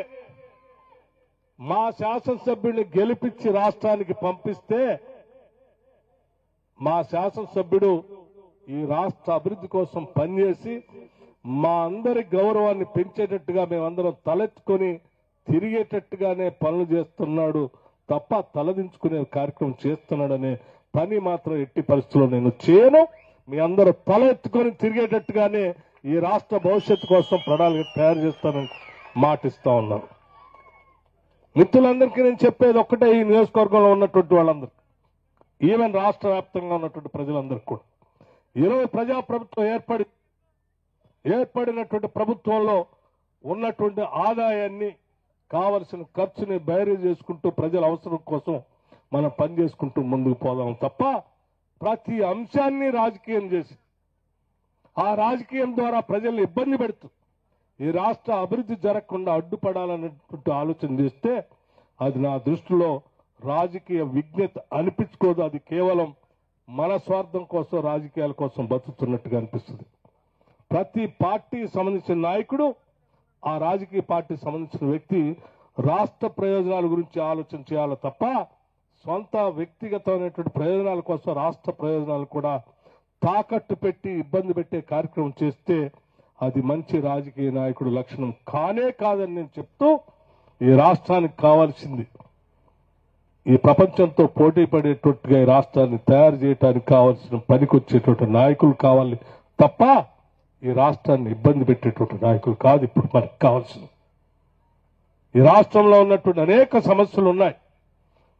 మా శాసనసభ్యుడిని గెలిపించి రాష్ట్రానికి పంపిస్తే మా శాసనసభ్యుడు ఈ రాష్ట్ర అభివృద్ధి కోసం పనిచేసి మా అందరి గౌరవాన్ని పెంచేటట్టుగా మేమందరం తలెత్తుకొని తిరిగేటట్టుగానే పనులు చేస్తున్నాడు తప్ప తలదించుకునే కార్యక్రమం చేస్తున్నాడనే పని మాత్రం ఎట్టి పరిస్థితుల్లో నేను చేయను. మీ అందరూ తల ఎత్తుకొని తిరిగేటట్టుగానే ఈ రాష్ట్ర భవిష్యత్తు కోసం ప్రణాళిక తయారు చేస్తానని మాటిస్తా ఉన్నాను. మిత్రులందరికీ నేను చెప్పేది ఒక్కటే, ఈ నియోజకవర్గంలో ఉన్నటువంటి వాళ్ళందరికీ, ఈవెన్ రాష్ట్ర వ్యాప్తంగా ఉన్నటువంటి ప్రజలందరికీ కూడా, ఈరోజు ప్రజాప్రభుత్వం ఏర్పడినటువంటి ప్రభుత్వంలో ఉన్నటువంటి ఆదాయాన్ని, కావలసిన ఖర్చుని బేరీ చేసుకుంటూ ప్రజల అవసరం కోసం మనం పనిచేసుకుంటూ ముందుకు పోదాం తప్ప ప్రతి అంశాన్ని రాజకీయం చేసి ఆ రాజకీయం ద్వారా ప్రజల్ని ఇబ్బంది పెడుతూ ఈ రాష్ట్ర అభివృద్ధి జరగకుండా అడ్డుపడాలనేటువంటి ఆలోచన చేస్తే అది నా దృష్టిలో రాజకీయ విజ్ఞత అనిపించుకోదు. అది కేవలం మన స్వార్థం కోసం, రాజకీయాల కోసం బతుకుతున్నట్టుగా అనిపిస్తుంది. ప్రతి పార్టీకి సంబంధించిన నాయకుడు, ఆ రాజకీయ పార్టీకి సంబంధించిన వ్యక్తి రాష్ట్ర ప్రయోజనాల గురించి ఆలోచన చేయాలి తప్ప సొంత వ్యక్తిగతమైనటువంటి ప్రయోజనాల కోసం రాష్ట్ర ప్రయోజనాలు కూడా తాకట్టు పెట్టి ఇబ్బంది పెట్టే కార్యక్రమం చేస్తే అది మంచి రాజకీయ నాయకుడు లక్షణం కానే కాదని నేను చెప్తూ, ఈ రాష్ట్రానికి కావాల్సింది ఈ ప్రపంచంతో పోటీ పడేటట్టుగా ఈ రాష్ట్రాన్ని తయారు చేయడానికి కావాల్సిన పనికొచ్చేటువంటి నాయకులు కావాలి తప్ప ఈ రాష్ట్రాన్ని ఇబ్బంది పెట్టేటువంటి నాయకులు కాదు ఇప్పుడు మనకు కావాల్సింది. ఈ రాష్ట్రంలో ఉన్నటువంటి అనేక సమస్యలు ఉన్నాయి.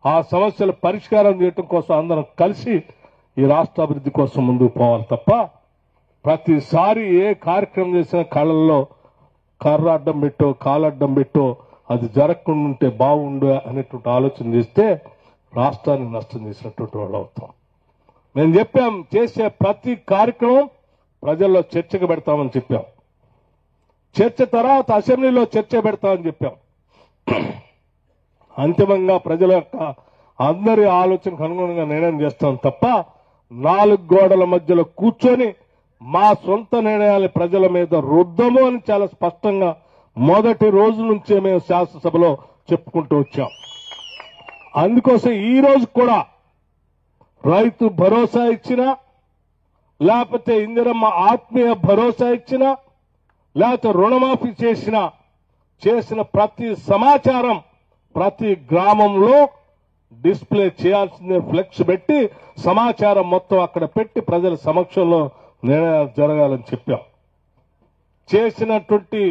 ఆ సమస్యల పరిష్కారం చేయడం కోసం అందరం కలిసి ఈ రాష్ట్ర అభివృద్ధి కోసం ముందుకు పోవాలి తప్ప ప్రతిసారి ఏ కార్యక్రమం చేసినా కళ్ళల్లో కర్ర అడ్డం పెట్టో కాలడ్డం పెట్టో అది జరగకుండా ఉంటే బాగుండు అనేటువంటి ఆలోచన చేస్తే రాష్ట్రాన్ని నష్టం చేసినటువంటి వాళ్ళు అవుతాం. మేము చెప్పాం, చేసే ప్రతి కార్యక్రమం ప్రజల్లో చర్చకు పెడతామని చెప్పాం. చర్చ తర్వాత అసెంబ్లీలో చర్చ పెడతామని చెప్పాం. అంతిమంగా ప్రజల యొక్క అందరి ఆలోచనకు అనుగుణంగా నిర్ణయం చేస్తాం తప్ప 4 గోడల మధ్యలో కూర్చొని మా సొంత నిర్ణయాలు ప్రజల మీద రుద్దము అని చాలా స్పష్టంగా మొదటి రోజు నుంచే మేము శాసనసభలో చెప్పుకుంటూ వచ్చాం. అందుకోసం ఈ రోజు కూడా రైతు భరోసా ఇచ్చినా, లేకపోతే ఇందిరమ్మ ఆత్మీయ భరోసా ఇచ్చినా, లేకపోతే రుణమాఫీ చేసిన ప్రతి సమాచారం ప్రతి గ్రామంలో డిస్ప్లే చేయాల్సిందే. ఫ్లెక్స్ పెట్టి సమాచారం మొత్తం అక్కడ పెట్టి ప్రజల సమక్షంలో నిర్ణయాలు జరగాలని చెప్పాం. చేసినటువంటి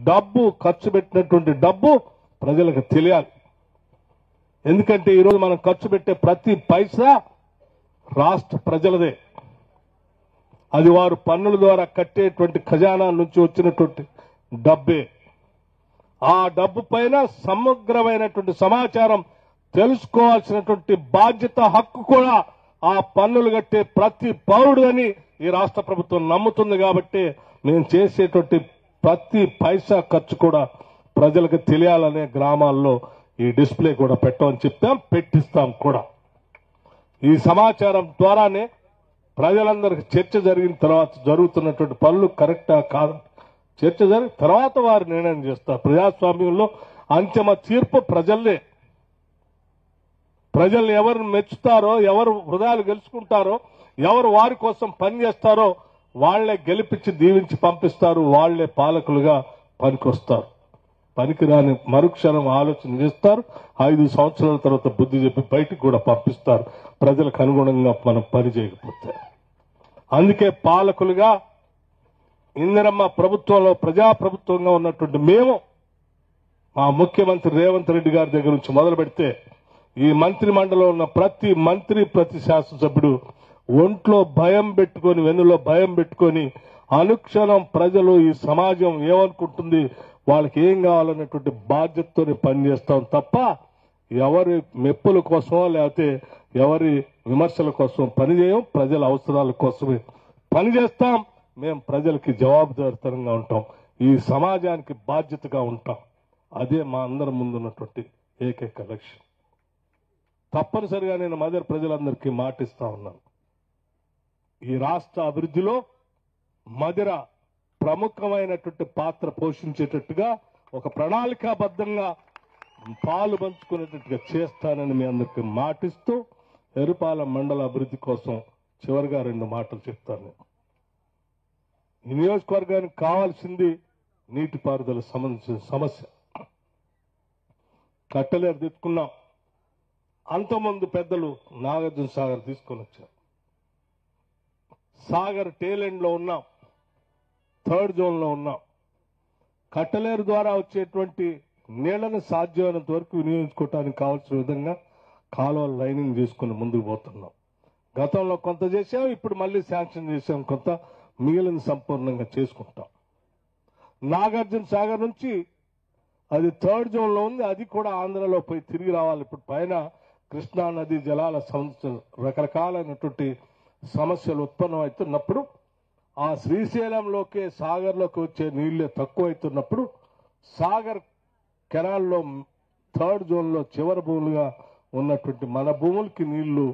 డబ్బు, ఖర్చు పెట్టినటువంటి డబ్బు ప్రజలకు తెలియాలి. ఎందుకంటే ఈరోజు మనం ఖర్చు పెట్టే ప్రతి పైసా రాష్ట్ర ప్రజలదే. అది వారు పన్నుల ద్వారా కట్టేటువంటి ఖజానా నుంచి వచ్చినటువంటి డబ్బే. ఆ డబ్బు పైన సమగ్రమైనటువంటి సమాచారం తెలుసుకోవాల్సినటువంటి బాధ్యత, హక్కు కూడా ఆ పన్నులు కట్టే ప్రతి పౌరుడు అని ఈ రాష్ట్ర ప్రభుత్వం నమ్ముతుంది. కాబట్టి మేము చేసేటువంటి ప్రతి పైసా ఖర్చు కూడా ప్రజలకు తెలియాలనే గ్రామాల్లో ఈ డిస్ప్లే కూడా పెట్టమని చెప్పాం, పెట్టిస్తాం కూడా. ఈ సమాచారం ద్వారానే ప్రజలందరికీ చర్చ జరిగిన తర్వాత జరుగుతున్నటువంటి పనులు కరెక్టా కాదు చర్చ జరిగిన తర్వాత వారు నిర్ణయం చేస్తారు. ప్రజాస్వామ్యంలో అంతిమ తీర్పు ప్రజల్నే. ప్రజల్ని ఎవరు మెచ్చుతారో, ఎవరు హృదయాలు గెలుచుకుంటారో, ఎవరు వారి కోసం పనిచేస్తారో వాళ్లే గెలిపించి దీవించి పంపిస్తారు. వాళ్లే పాలకులుగా పనికొస్తారు. పనికిరాని మరుక్షణం ఆలోచన చేస్తారు. 5 సంవత్సరాల తర్వాత బుద్ధి చెప్పి బయటికి కూడా పంపిస్తారు, ప్రజలకు అనుగుణంగా మనం పని చేయకపోతే. అందుకే పాలకులుగా ఇందిరమ్మ ప్రభుత్వంలో ప్రజాప్రభుత్వంగా ఉన్నటువంటి మేము, మా ముఖ్యమంత్రి రేవంత్ రెడ్డి గారి దగ్గర నుంచి మొదలు పెడితే ఈ మంత్రి మండలిలో ఉన్న ప్రతి మంత్రి, ప్రతి శాసనసభ్యుడు ఒంట్లో భయం పెట్టుకొని, వెన్నులో భయం పెట్టుకొని అనుక్షణం ప్రజలు, ఈ సమాజం ఏమనుకుంటుంది, వాళ్ళకి ఏం కావాలనేటువంటి బాధ్యతతోనే పనిచేస్తాం తప్ప ఎవరి మెప్పుల కోసమో లేకపోతే ఎవరి విమర్శల కోసం పనిచేయం. ప్రజల అవసరాల కోసమే పనిచేస్తాం. మేము ప్రజలకి జవాబుదారితనంగా ఉంటాం, ఈ సమాజానికి బాధ్యతగా ఉంటాం. అదే మా అందరి ముందున్నటువంటి ఏకైక లక్ష్యం. తప్పనిసరిగా నేను మదర్ ప్రజలందరికీ మాటిస్తా ఉన్నాను, ఈ రాష్ట్ర అభివృద్ధిలో మదిర ప్రముఖమైనటువంటి పాత్ర పోషించేటట్టుగా ఒక ప్రణాళికాబద్ధంగా పాలు పంచుకునేటట్టుగా చేస్తానని మీ అందరికీ మాటిస్తూ ఎరుపాల మండల అభివృద్ధి కోసం చివరిగా 2 మాటలు చెప్తాను. ఈ నియోజకవర్గానికి కావాల్సింది నీటిపారుదల సంబంధించిన సమస్య. కట్టలేరు తెచ్చుకున్నాం. అంతమంది పెద్దలు నాగార్జున సాగర్ తీసుకొని వచ్చారు. సాగర్ టేలెండ్ లో ఉన్నాం. థర్డ్ జోన్లో ఉన్నాం. కట్టలేరు ద్వారా వచ్చేటువంటి నీళ్లను సాధ్యమైనంత వరకు వినియోగించుకోవడానికి కావాల్సిన విధంగా కాలువలు లైనింగ్ చేసుకుని ముందుకు పోతున్నాం. గతంలో కొంత చేసాం, ఇప్పుడు మళ్ళీ శాంక్షన్ చేసాం, కొంత మిగిలిన సంపూర్ణంగా చేసుకుంటాం. నాగార్జున సాగర్ నుంచి అది థర్డ్ జోన్లో ఉంది, అది కూడా ఆంధ్రలో పోయి తిరిగి రావాలి. ఇప్పుడు పైన కృష్ణా నది జలాల సంబంధించిన రకరకాలైనటువంటి సమస్యలు ఉత్పన్నమవుతున్నప్పుడు ఆ శ్రీశైలంలోకే సాగర్లోకి వచ్చే నీళ్లే తక్కువ అవుతున్నప్పుడు సాగర్ కెనాల్లో థర్డ్ జోన్లో చివరి భూములుగా ఉన్నటువంటి మన భూములకి నీళ్లు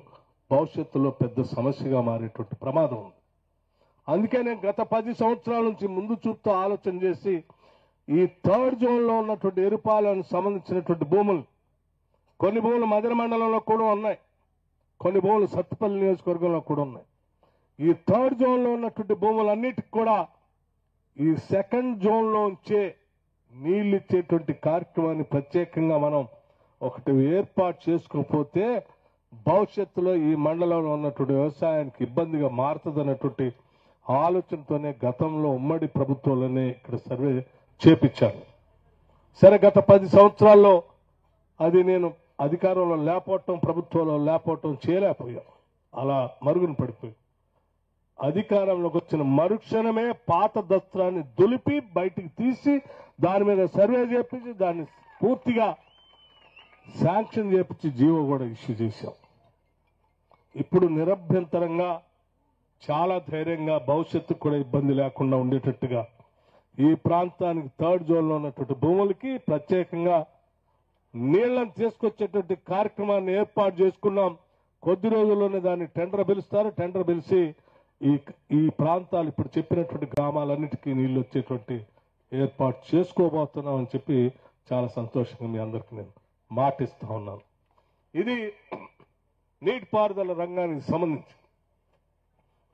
భవిష్యత్తులో పెద్ద సమస్యగా మారేటువంటి ప్రమాదం ఉంది. అందుకే నేను గత 10 సంవత్సరాల నుంచి ముందు చూపుతూ ఆలోచన చేసి ఈ థర్డ్ జోన్లో ఉన్నటువంటి ఎరుపాలను సంబంధించినటువంటి భూములు, కొన్ని భూములు మదన మండలంలో కూడా ఉన్నాయి, కొన్ని భూములు సత్తుపల్లి నియోజకవర్గంలో కూడా ఉన్నాయి. ఈ థర్డ్ జోన్లో ఉన్నటువంటి భూములన్నిటికి కూడా ఈ సెకండ్ జోన్లో ఉంచే నీళ్లు ఇచ్చేటువంటి కార్యక్రమాన్ని ప్రత్యేకంగా మనం ఒకటి ఏర్పాటు చేసుకోకపోతే భవిష్యత్తులో ఈ మండలంలో ఉన్నటువంటి వ్యవసాయానికి ఇబ్బందిగా మారుతుందన్నటువంటి ఆలోచనతోనే గతంలో ఉమ్మడి ప్రభుత్వంలోనే ఇక్కడ సర్వే చేపించాను. సరే, గత 10 సంవత్సరాల్లో అది నేను అధికారంలో లేకపోవటం, ప్రభుత్వంలో లేకపోవటం చేయలేకపోయాం. అలా మరుగున పడిపోయి అధికారంలోకి వచ్చిన మరుక్షణమే పాత దస్త్రాన్ని దులిపి బయటికి తీసి దాని మీద సర్వే చేపించి దాన్ని పూర్తిగా శాంక్షన్ చేపించి జీవో కూడా ఇష్యూ చేశాం. ఇప్పుడు నిరభ్యంతరంగా చాలా ధైర్యంగా భవిష్యత్తుకు కూడా ఇబ్బంది లేకుండా ఉండేటట్టుగా ఈ ప్రాంతానికి థర్డ్ జోన్లో ఉన్నటువంటి భూములకి ప్రత్యేకంగా నీళ్లను తీసుకొచ్చేటువంటి కార్యక్రమాన్ని ఏర్పాటు చేసుకున్నాం. కొద్ది రోజుల్లోనే దాన్ని టెండర్ పిలుస్తారు. టెండర్ పిలిచి ఈ ప్రాంతాలు ఇప్పుడు చెప్పినటువంటి గ్రామాలన్నిటికీ నీళ్లు వచ్చేటువంటి ఏర్పాటు చేసుకోబోతున్నాం అని చెప్పి చాలా సంతోషంగా మీ అందరికీ నేను మాటిస్తా ఉన్నాను. ఇది నీటిపారుదల రంగానికి సంబంధించి.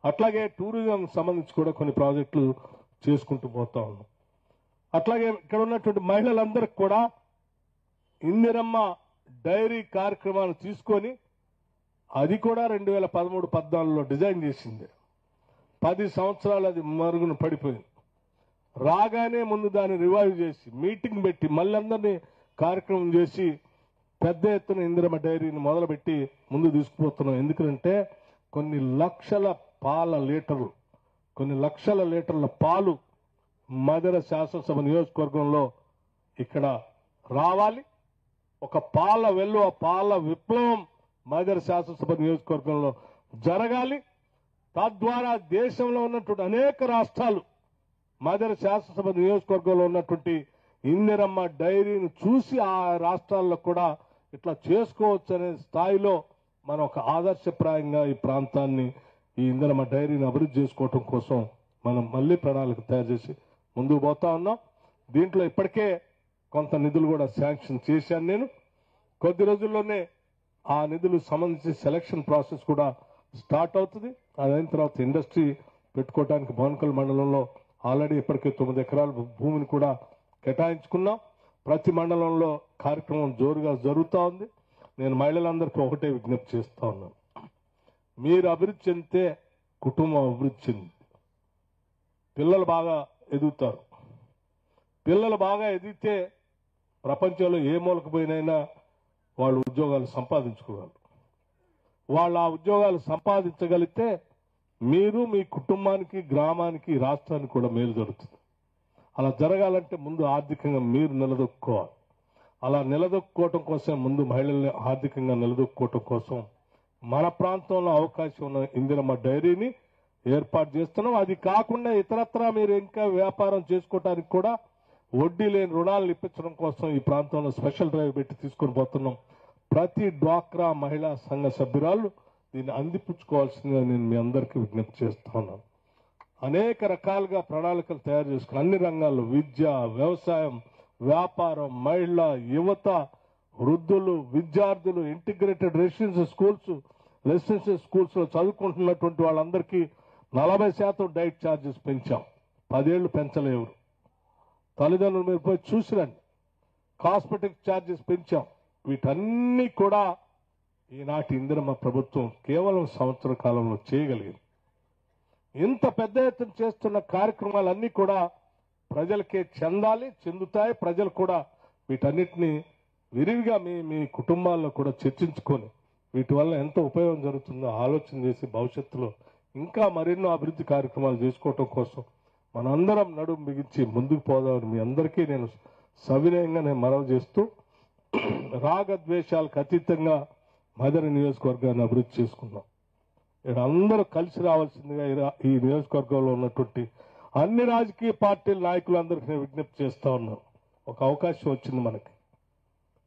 అట్లాగే టూరిజం సంబంధించి కూడా కొన్ని ప్రాజెక్టులు చేసుకుంటూ పోతా ఉన్నాం. అట్లాగే ఇక్కడ ఉన్నటువంటి మహిళలందరికీ కూడా ఇందిరమ్మ డైరీ కార్యక్రమాన్ని తీసుకొని అది కూడా 2013-14లో డిజైన్ చేసింది. 10 సంవత్సరాలు అది మరుగున పడిపోయింది. రాగానే ముందు దాన్ని రివైవ్ చేసి మీటింగ్ పెట్టి మళ్ళీ అందరినీ కార్యక్రమం చేసి పెద్ద ఎత్తున ఇందిరమ్మ డైరీని మొదలుపెట్టి ముందు తీసుకుపోతున్నాం. ఎందుకంటే కొన్ని లక్షల లీటర్ల పాలు మదర శాసనసభ నియోజకవర్గంలో ఇక్కడ రావాలి. ఒక పాల విప్లవం మదర శాసనసభ నియోజకవర్గంలో జరగాలి. తద్వారా దేశంలో ఉన్నటువంటి అనేక రాష్ట్రాలు మదర శాసనసభ నియోజకవర్గంలో ఉన్నటువంటి ఇందిరమ్మ డైరీని చూసి ఆ రాష్ట్రాల్లో కూడా ఇట్లా చేసుకోవచ్చు అనే స్థాయిలో మనం ఒక ఆదర్శప్రాయంగా ఈ ప్రాంతాన్ని, ఈ ఇందిరమ్మ డైరీని అభివృద్ధి చేసుకోవటం కోసం మనం మళ్ళీ ప్రణాళిక తయారు చేసి ముందుకు పోతా ఉన్నాం. దీంట్లో ఇప్పటికే కొంత నిధులు కూడా శాంక్షన్ చేశాను నేను. కొద్ది రోజుల్లోనే ఆ నిధులు సంబంధించి సెలక్షన్ ప్రాసెస్ కూడా స్టార్ట్ అవుతుంది. అదైన తర్వాత ఇండస్ట్రీ పెట్టుకోవడానికి భవనకల్ మండలంలో ఆల్రెడీ ఇప్పటికే 9 ఎకరాల భూమిని కూడా కేటాయించుకున్నాం. ప్రతి మండలంలో కార్యక్రమం జోరుగా జరుగుతూ ఉంది. నేను మహిళలందరికీ ఒకటే విజ్ఞప్తి చేస్తా ఉన్నాను. మీరు అభివృద్ధి చెందితే కుటుంబం అభివృద్ధి చెంది పిల్లలు బాగా ఎదుగుతారు. పిల్లలు బాగా ఎదిగితే ప్రపంచంలో ఏ మూలకు పోయినైనా వాళ్ళు ఉద్యోగాలు సంపాదించుకోగలరు. వాళ్ళు ఆ ఉద్యోగాలు సంపాదించగలిగితే మీరు మీ కుటుంబానికి, గ్రామానికి, రాష్ట్రానికి కూడా మేలు జరుగుతుంది. అలా జరగాలంటే ముందు ఆర్థికంగా మీరు నిలదొక్కుకోవాలి. అలా నిలదొక్కుకోవటం కోసం ముందు మహిళల్ని ఆర్థికంగా నిలదొక్కుకోవటం కోసం మన ప్రాంతంలో అవకాశం ఉన్న ఇందిరమ్మ డైరీని ఏర్పాటు చేస్తున్నాం. అది కాకుండా ఇతరత్రా మీరు ఇంకా వ్యాపారం చేసుకోవడానికి కూడా వడ్డీ లేని రుణాలను ఇప్పించడం కోసం ఈ ప్రాంతంలో స్పెషల్ డ్రైవ్ పెట్టి తీసుకొని పోతున్నాం. ప్రతి డ్వాక్రా మహిళా సంఘ సభ్యురాలు దీన్ని అందిపుచ్చుకోవాల్సిందిగా నేను మీ అందరికీ విజ్ఞప్తి చేస్తా ఉన్నాను. అనేక రకాలుగా ప్రణాళికలు తయారు చేసుకుని అన్ని రంగాల్లో విద్య, వ్యవసాయం, వ్యాపారం, మహిళ, యువత, వృద్ధులు, విద్యార్థులు, ఇంటిగ్రేటెడ్ రెసిడెన్షియల్ స్కూల్స్ లో చదువుకుంటున్నటువంటి వాళ్ళందరికీ 40% డైట్ ఛార్జెస్ పెంచాం. 10 ఏళ్లు పెంచలేవు. తల్లిదండ్రులు మీరు పోయి చూసిరండి. కాస్మెటిక్ ఛార్జెస్ పెంచాం. వీటన్నీ కూడా ఈనాటి ఇందిరమ్మ ప్రభుత్వం కేవలం సంవత్సర కాలంలో చేయగలిగింది. ఇంత పెద్ద ఎత్తున చేస్తున్న కార్యక్రమాలన్నీ కూడా ప్రజలకే చెందుతాయి. ప్రజలు కూడా వీటన్నిటిని విరివిగా మీ కుటుంబాల్లో కూడా చర్చించుకొని వీటి వల్ల ఎంత ఉపయోగం జరుగుతుందో ఆలోచన చేసి భవిష్యత్తులో ఇంకా మరెన్నో అభివృద్ధి కార్యక్రమాలు చేసుకోవటం కోసం మనందరం నడుము బిగించి ముందుకు పోదామని మీ అందరికీ నేను సవినయంగా మనవి చేస్తూ రాగద్వేషాలకు అతీతంగా మదన నియోజకవర్గాన్ని అభివృద్ధి చేసుకుందాం. ఇక్కడ అందరూ కలిసి రావాల్సిందిగా ఈ నియోజకవర్గంలో ఉన్నటువంటి అన్ని రాజకీయ పార్టీల నాయకులందరికీ నేను విజ్ఞప్తి చేస్తా ఉన్నాను. ఒక అవకాశం వచ్చింది మనకి,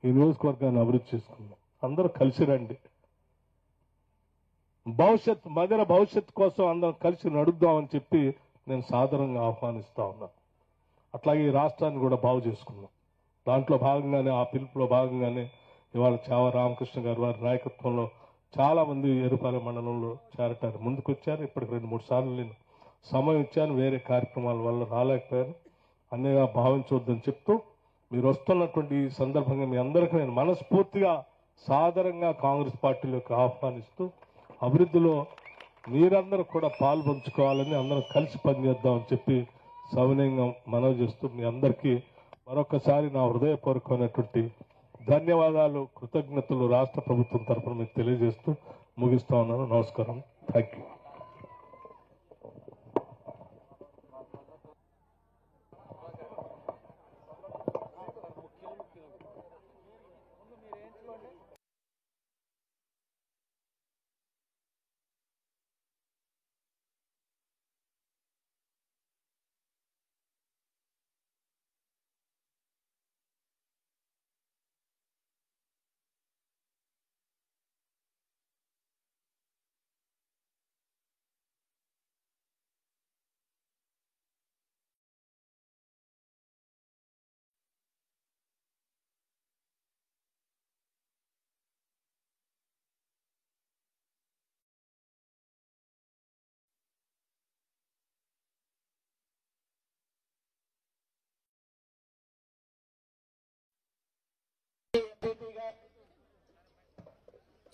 ఈ నియోజకవర్గాన్ని అభివృద్ధి చేసుకుందాం. అందరూ కలిసి రండి. మదన భవిష్యత్తు కోసం అందరం కలిసి నడుద్దామని చెప్పి నేను సాధారణంగా ఆహ్వానిస్తా ఉన్నాను. అట్లాగే ఈ రాష్ట్రాన్ని కూడా బాగు చేసుకుందాం. దాంట్లో భాగంగానే ఆ పిలుపులో భాగంగానే ఇవాళ చావ రామకృష్ణ గారు వారి నాయకత్వంలో చాలా మంది ఎరుపాలెం మండలంలో చేరటానికి ముందుకొచ్చారు. ఇప్పటికి 2-3 సార్లు నేను సమయం ఇచ్చాను, వేరే కార్యక్రమాల వల్ల రాలేకపోయాను. అన్నగా భావించవద్దని చెప్తూ మీరు వస్తున్నటువంటి ఈ సందర్భంగా మీ అందరికీ నేను మనస్ఫూర్తిగా సాదరంగా కాంగ్రెస్ పార్టీలోకి ఆహ్వానిస్తూ అభివృద్ధిలో మీరందరూ కూడా పాల్పంచుకోవాలని అందరం కలిసి పనిచేద్దామని చెప్పి సవినయంగా మనవి చేస్తూ మీ అందరికీ మరొకసారి నా హృదయపూర్వకమైనటువంటి ధన్యవాదాలు, కృతజ్ఞతలు రాష్ట్ర ప్రభుత్వం తరఫున మీకు తెలియజేస్తూ ముగిస్తా ఉన్నాను. నమస్కారం. Thank you.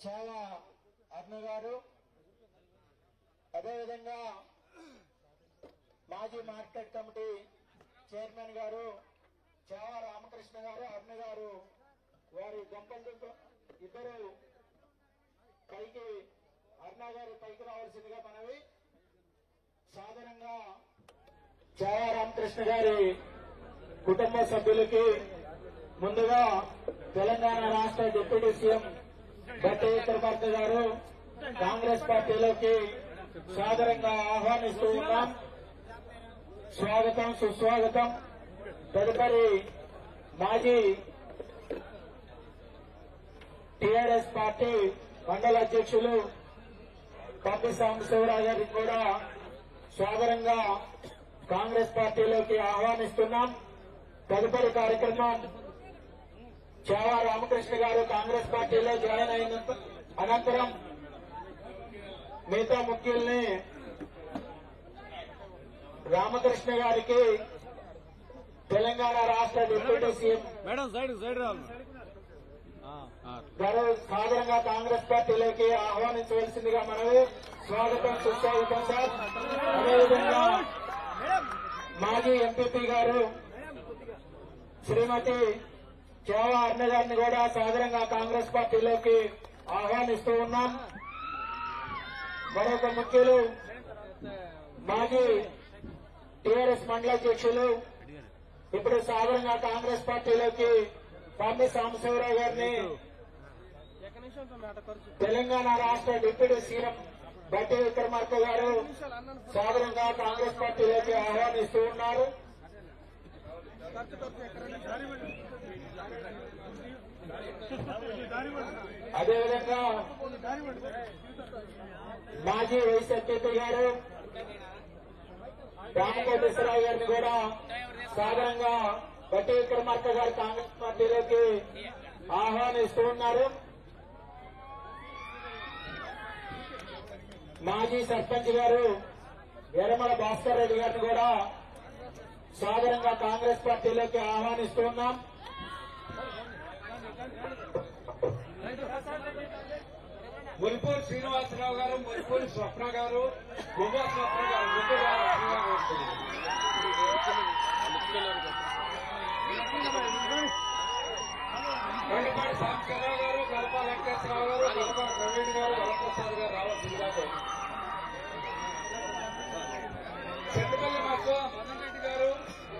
చాలా అర్ణ గారు, అదేవిధంగా మాజీ మార్కెట్ కమిటీ చైర్మన్ గారు చావ రామకృష్ణ గారు, అర్ణ గారు, వారి దంపతులతో ఇద్దరు పైకి అర్ణ గారు పైకి రావాల్సిందిగా మనవి. సాధారణంగా చావ రామకృష్ణ గారి కుటుంబ సభ్యులకి ముందుగా తెలంగాణ రాష్ట్ర డిప్యూటీ సీఎం బట్టి విక్రమార్క గారు కాంగ్రెస్ పార్టీలోకి సాదరంగా ఆహ్వానిస్తూ ఉన్నాం. స్వాగతం, సుస్వాగతం. తదుపరి మాజీ టీఆర్ఎస్ పార్టీ మండల అధ్యక్షులు పంపి సాంబశివరావు గారికి కూడా సాదరంగా కాంగ్రెస్ పార్టీలోకి ఆహ్వానిస్తున్నాం. తదుపరి కార్యక్రమం చావ రామకృష్ణ గారు కాంగ్రెస్ పార్టీలో జాయిన్ అయిన అనంతరం మిగతా ముఖ్యుల్ని రామకృష్ణ గారికి తెలంగాణ రాష్ట్ర డిప్యూటీ సీఎం గారు సాధారణంగా కాంగ్రెస్ పార్టీలోకి ఆహ్వానించవలసిందిగా మనవి. స్వాగతం, సుస్వాగతం సార్. అదేవిధంగా మాజీ ఎంపీపీ గారు శ్రీమతి చావ అర్ణ గారిని కూడా సాధారణంగా కాంగ్రెస్ పార్టీలోకి ఆహ్వానిస్తూ ఉన్నాం. మరొక ముఖ్యులు మాజీ టీఆర్ఎస్ మండల అధ్యక్షులు ఇప్పుడు సాధారణంగా కాంగ్రెస్ పార్టీలోకి పంపి సాంబశివరావు గారిని తెలంగాణ రాష్ట్ర డిప్యూటీ సీఎం బట్టి విక్రమార్క గారు సాధారణంగా కాంగ్రెస్ పార్టీలోకి ఆహ్వానిస్తూ ఉన్నారు. అదేవిధంగా మాజీ వైస్ ఎంపీ గారు రామకోటేశ్వరరావు గారిని కూడా సాధారణంగా బట్టి విక్రమార్క గారు కాంగ్రెస్ పార్టీలోకి ఆహ్వానిస్తూ ఉన్నారు. మాజీ సర్పంచ్ గారు ఎర్రమల భాస్కర్ రెడ్డి గారిని కూడా సాధారణంగా కాంగ్రెస్ పార్టీలోకి ఆహ్వానిస్తూ ఉన్నాం. ముల్పూరి శ్రీనివాసరావు గారు, ముల్పూరి స్వప్న గారు, గుబ్బా స్వప్న గారు ముగ్గురు రావాల్సిందిగా కోరుతున్నాను. గండిపాటి సాంబశివరావు గారు, గడప వెంకటేశ్వరరావు గారు, గడప ప్రవీణ్ గారు, వరప్రసాద్ గారు రావాల్సిందిగా కోరుతున్నాను. చెట్టుపల్లి మధు మదన్ రెడ్డి గారు,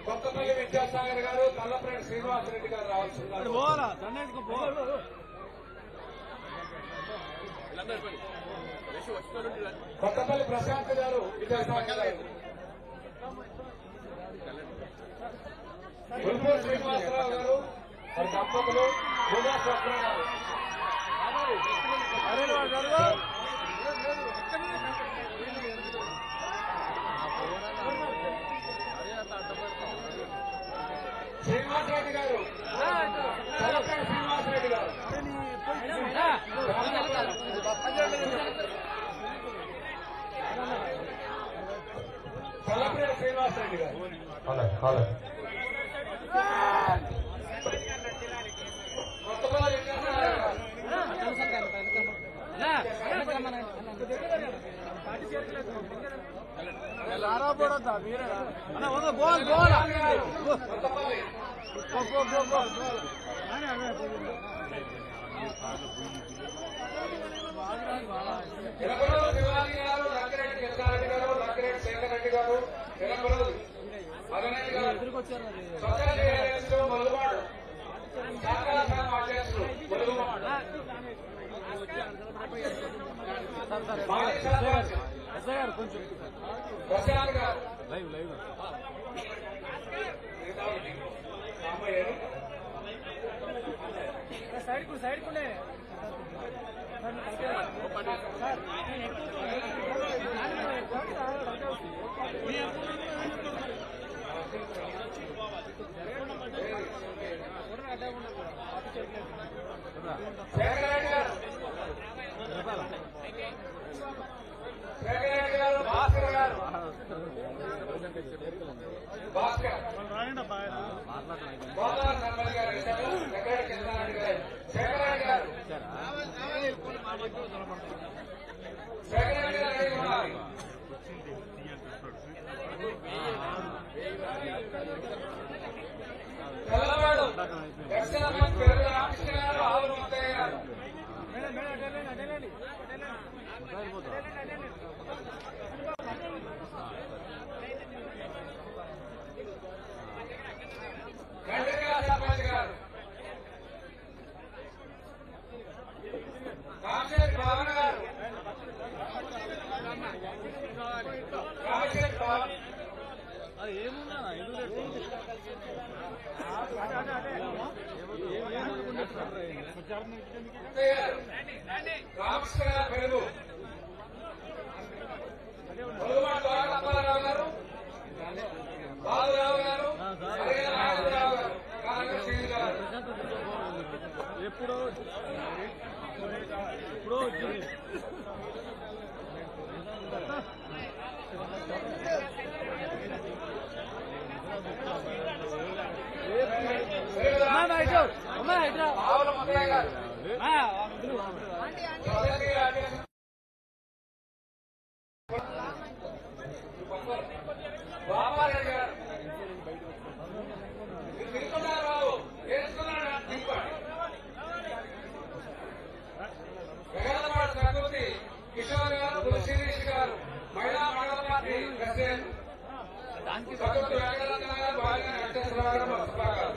కొత్తపల్లి విద్యాసాగర్ గారు, తల్లపరెడ్డి శ్రీనివాసరెడ్డి గారు రావాల్సిందిగా కొత్తపల్లి ప్రశాంత్ గారు, విద్యాసాగర్ గారు, ముల్పూరి శ్రీనివాసరావు గారు, వారి దంపతులు, భూమా స్వప్న గారు. శ్రీనివాసరెడ్డి గారు, తలపేట శ్రీనివాసరెడ్డి గారు, తలపేట శ్రీనివాసరెడ్డి గారు, కొత్తపల్లి వెంకటేశ్వరరావు గారు, కొత్తపల్లి ఎనపరోలు శివాజీ గారు, లక్కిరెడ్డి కృష్ణారెడ్డి గారు, లక్కిరెడ్డి శేఖర్ రెడ్డి గారు, ఎనపరోలు మదనరెడ్డి గారు, సొసైటీ ఏరియాస్లో మొదలుబాటు సహకార సంఘం అధ్యక్షులు మొదలుబాటు మాజీ సర్పంచ్ ప్రశాంత్ గారు, సైడ్ కుండే శేఖర్ రెడ్డి గారు, శేఖర్ రెడ్డి గారు, భాస్కర్ గారు, భాస్కర్ గోదావరి సర్పంచ్ గారు, లక్కిరెడ్డి కృష్ణారెడ్డి గారు, శేఖర్ రెడ్డి గారు, శేఖర్ రెడ్డి గారు రెడీ ఉన్నారు. తెల్లవాడు దక్షిణాపతి పెరుగు రామకృష్ణ గారు, ఆవుల ముత్తయ్య గారు, గండికాల సర్పంచ్ గారు, కామశెట్టి భావన గారు, కామశెట్టి భావన రామకృష్ణ గారు పెరుగు, పొలమాటి వారప్పారావు గారు, బాబురావు గారు, నారాయణరావు గారు, కాంగ్రెస్ శ్రీని గారు, ఎప్పుడో వచ్చింది ఆవుల ముత్తయ్య గారు, బాబారెడ్డి గారు, తిరుగుతున్నారు బాబు, వేసుకున్నాడు దింపండి. వెగలపాడు ప్రకృతి కిషోర్ గారు, శిరీష్ గారు, మహిళా మండల పార్టీ ప్రెసిడెంట్ ప్రకృతి వెంకటరత్న గారు, భార్య వెంకటేశ్వరరావు గారు, మున్సిపల్ గారు.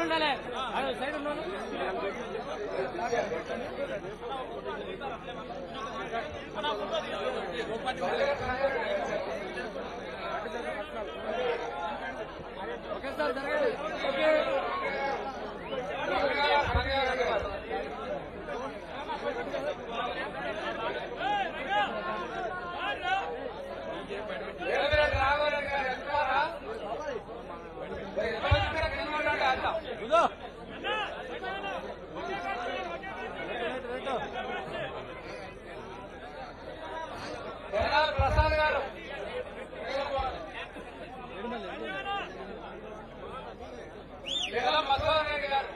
ఉండాలి సైడ్ ఉన్నాను ఓకే సార్ జరగండి ఓకే ప్రసాద్ గారు మధువన్ రెడ్డి గారు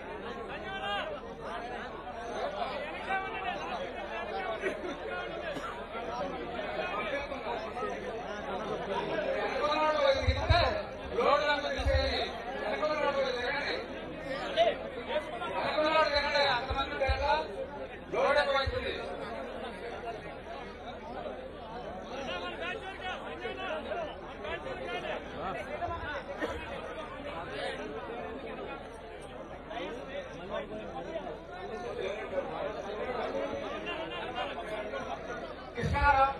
కృష్ణారావు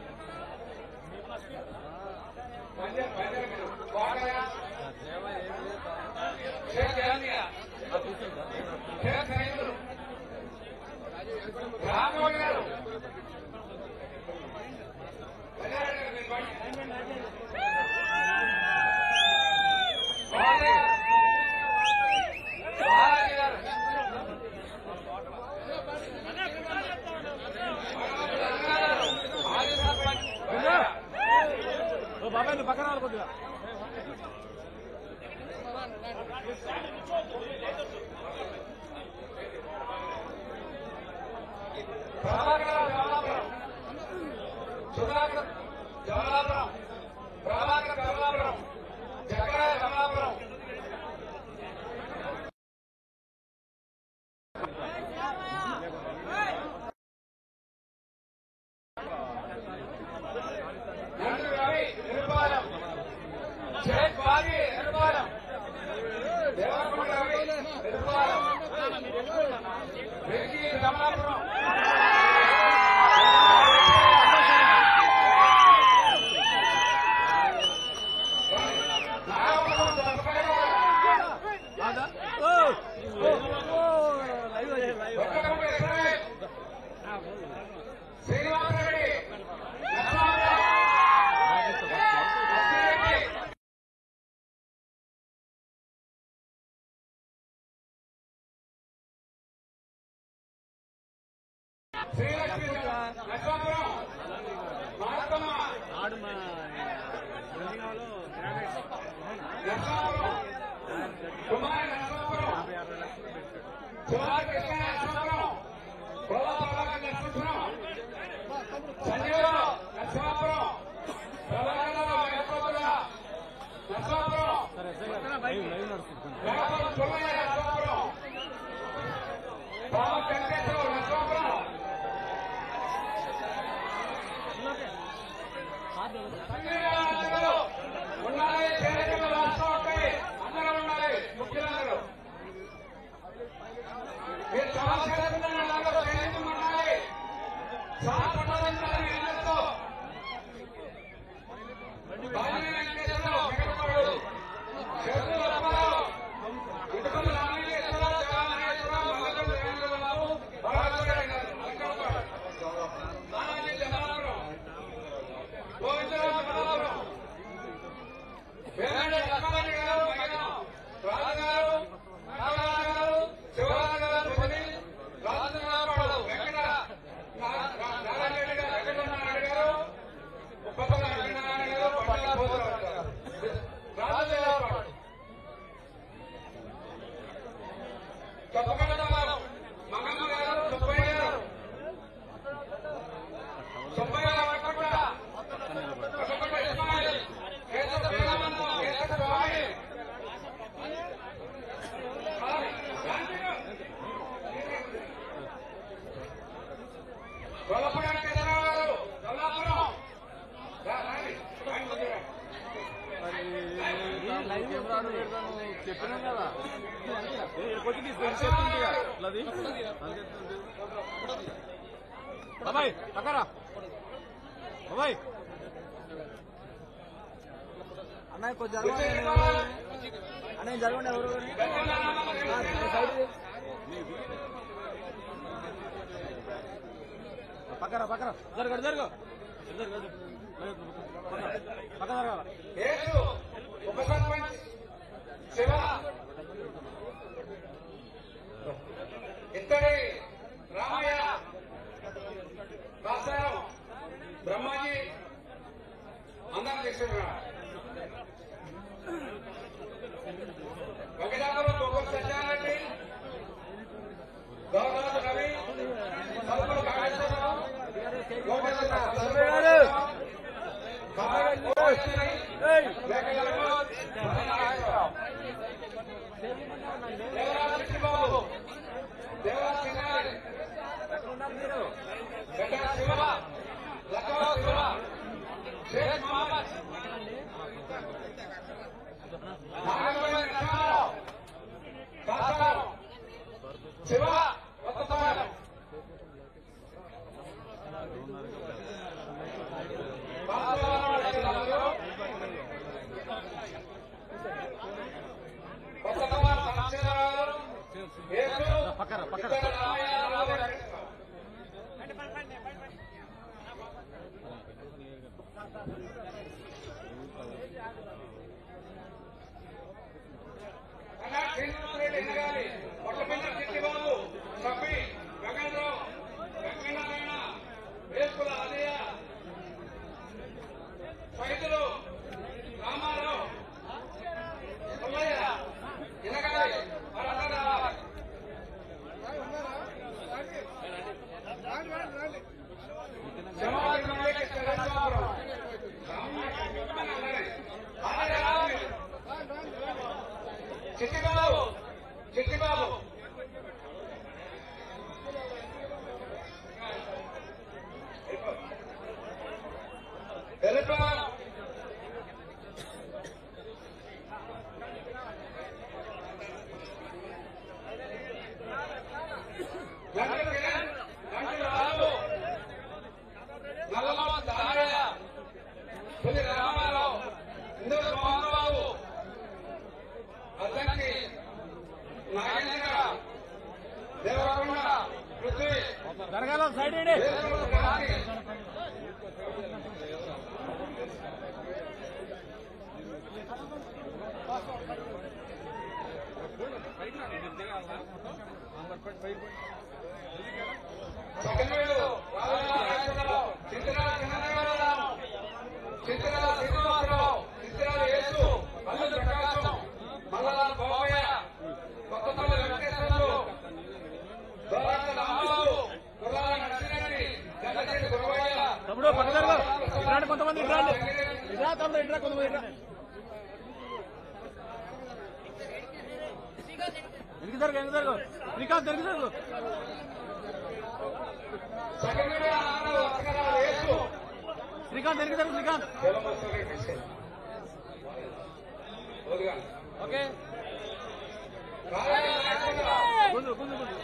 రామోహన్ గారు బాబాయ్ నువ్వు పక్కన రావాలి కొద్దిగా సుధాకర్ జమలాపురం ప్రభాకర్ జమలాపురం జగరాయ జమలాపురం నందు రవి నిర్పాలం షేక్ బాగి నిర్పాలం దేవరకొండ రవి నిర్పాలం వెంకీ జమలాపురం శ్రీనివాసరెడ్డి శ్రీలక్ష్మి లక్ష్మాపురం మహాత్మ లక్ష్మాపురం కుమారి లక్ష్మాపురం కుమార్ కృష్ణ లక్ష్మాపురం ప్రభాకర్ లక్ష్మీపురం సంజీవరావు లక్ష్మాపురం ప్రభాకర్ లక్ష్మాపురం వ్యాపారం పుల్లయ్య లక్ష్మాపురం బాబు వెంకటేశ్వరరావు లక్ష్మాపురం ఉండాలి చేరికలు రాష్ట్రం ఉంటాయి అందరూ ఉండాలి ముఖ్యులందరూ మీరు సమస్యలు చేయించమన్నాయి సాధపడాలి అందరితో బాలి వెంకటేశ్వరరావు వెంకటరావు చెరుకు అప్పారావు ఇటుకలు రామలింగేశ్వరరావు జగన్నాథేశ్వరరావు మంగళం దేవేంద్రరావు భరతరెడ్డి గారు నానాజీ జమలాపురం గోవిందరావు జమలాపురం వేలండి లక్ష్మారెడ్డి గారు మైదానం రాజు గారు నాగరాజు గారు శివరాజు గారు సునీల్ రాజేంద్రరావు వెంకట నారాయణ గారు వెంకటనారాయణ గారు ఉప్పల వెంకటనారాయణ గారు పట్ల భూధరావు గారు రాజేంద్రరావు కెమెరాలు పెడతాను చెప్పినాం కదా కొద్ది తీసుకొని అది బాబాయ్ పక్కరా బాబాయ్ అన్నయ్య కొంచెం అన్నయ్య జరగండి ఎవరు పక్కరా పక్కరా జరగడు జరుగు పక్క జరగాల ఉప సర్పంచ్ శివ ఇత్తడి రామయ్య కాసారం బ్రహ్మాజీ అందరం తీసుకున్నాడు వెంకటాపురం గోకుల్ సత్యారెడ్డి గౌరవ రవి సల్పల్ కాళేశ్వరరావు శివ పక్కరా పక్కరా చిట్టిబాబు సబ్బి వెంకటరావు వెంకటనారాయణ వేసుకుల అదయ్య సైతులు రామారావు పుల్లయ్య ఇనగాలి చిట్టిబాబు చిట్టిబాబు తెలుపు నల్లమ్మ దారయ్య పులి రామారావు ఇందూరు మోహన్ బాబు అద్దంకి నాగేంద్ర దేవరకొండ పృథ్వీ జరగాల సైడ్ చిత్రాల శ్రీనివాసరావు చిత్రాల యేసు అల్లు ప్రకాశం మల్లలాల్ బాబయ్య కొత్తపల్లి వెంకటేశ్వరరావు దోరాల రాంబాబు కుర్రాల నర్సిరెడ్డి గంగశెట్టి గురవయ్య తమ్ముడు పక్క జరగ ఇట్లాంటి కొంతమంది ఇట్లాంటి ఇట్లా తమ్ముడు ఇట్లా కొంతమంది ఇట్లా ఎనికి జరుగు శ్రీకాంత్ ఎనికి జరుగు శ్రీకాంత్ ఎనికి జరుగు శ్రీకాంత్ ఓకే గుండు గుండు గుండు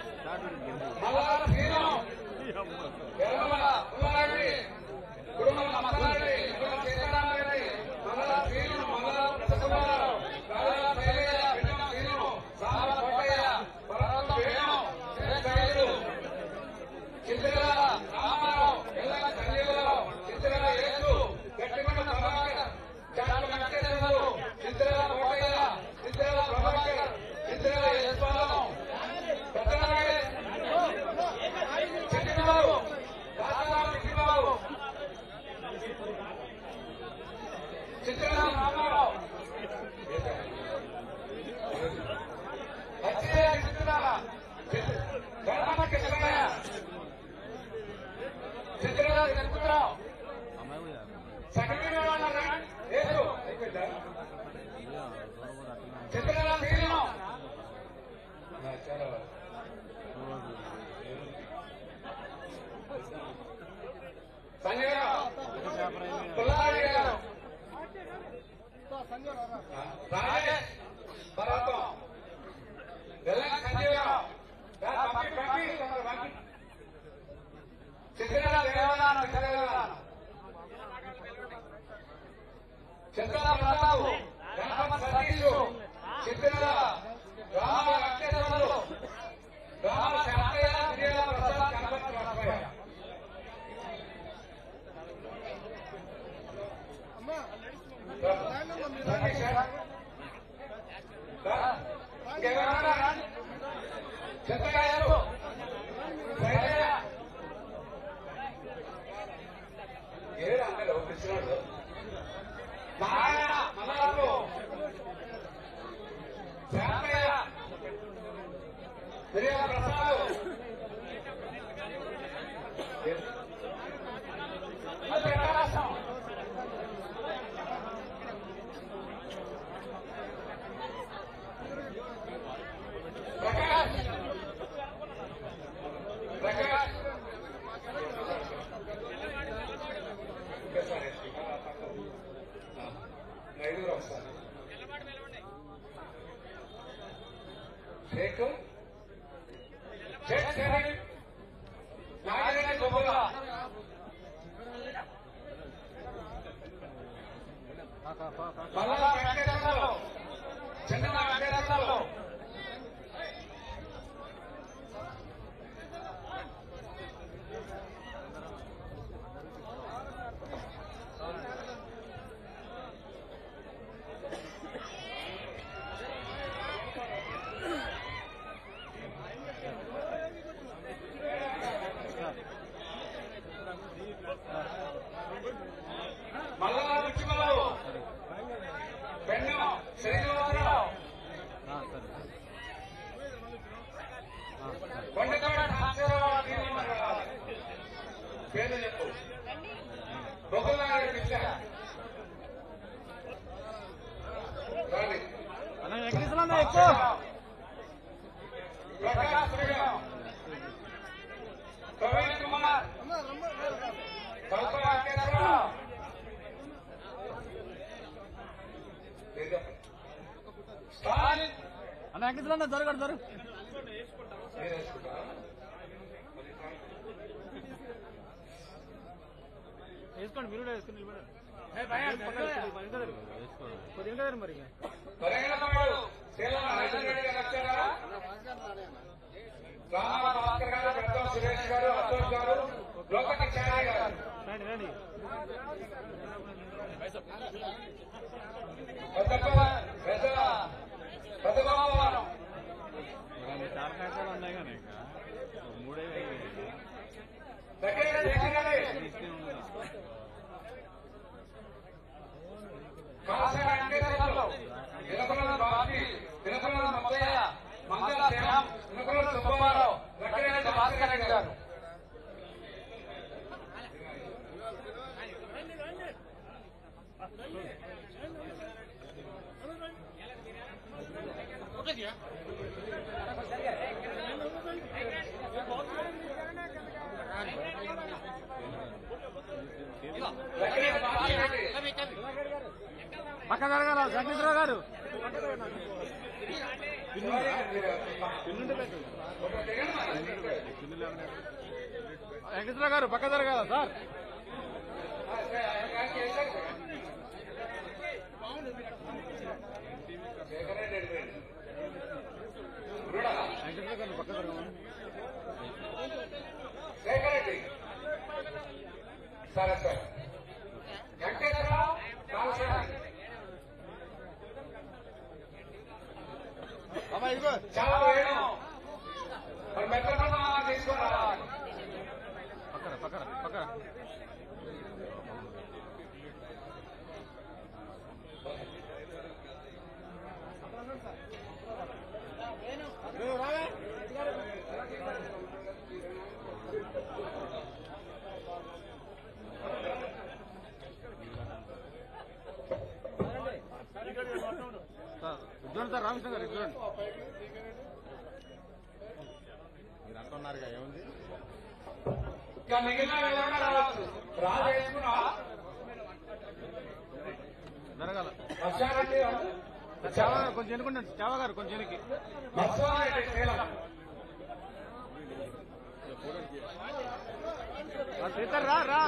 ఇంకెవరన్నా చెత్తగారు ఏడు అక్కడ ఒప్పించినాడు నారాయణ మల్లారు శాంతయ్య మిరియా ప్రసాద్ ప్రకాష్ ప్రకాష్ ఐదుగురు వస్తారు షేక్ షేక్ షరీఫ్ నాగిరెడ్డి గొప్పల మల్లా వెంకటేశ్వరరావు చిన్న వెంకటేశ్వరరావు మల్లా ముఖ్యమంత్రి పెన్ను శ్రీనివాసరావు కొండతోట సాక్షరరావు పేరు చెప్పు బొమ్మలాడి పిచ్చ ఎక్కువ ప్రకాశ్ ప్రవీణ్ కుమార్ కల్ప వెంకటేశ్వరరావు స్టాలిన్ అన్న వెంకటేశ్వర జరగడు జరుగు వేసుకోండి మీరు కూడా వేసుకుని కొద్దిగా మరి పరిగణించబడు శీలం రాజేంద్ర రెడ్డి గారు వచ్చారా రామారావు భాస్కర్ గారు పెద్ద సురేష్ గారు అశోక్ గారు లోకటి చారి గారు రండి రండి పెద్దగోపాలం చార్ కాయలు ఉన్నాయి కానీ ఇంకా మూడే దగ్గర కాశీ వెంకటేశ్వరరావు ఇనకుల బాబీ ఇనకుల మొత్తయ్య మంగళ శ్యామ్ ఇనకుల సుబ్బారావు వెంకటరెడ్డి భాస్కర్ రెడ్డి గారు పక్క జరగాల వెంకటేశ్వరరావు గారు వెంకటేశ్వరరావు గారు పక్క జరగాల సార్ వెంకటేశ్వరరావు గారు పక్క జరగాలి శేఖర్ రెడ్డి సరే సార్ వెంకటేశ్వరరావు చాలా వేయడం మరి మెట్ల తీసుకురా పక్కన పక్కన పక్కన ఇద్దరు సార్ రామకృష్ణ గారు ఇద్దరు మీరు అంటున్నారుగా ఏముంది ఇంకా మిగిలిన విధంగా రావచ్చు రాజు వేసుకున్నా జరగాల వర్షారెడ్డి చావా కొంచెం ఎన్నుకుంటాను చావా గారు కొంచెం ఎన్నికి లక్ష్మారెడ్డి శీలం రా రా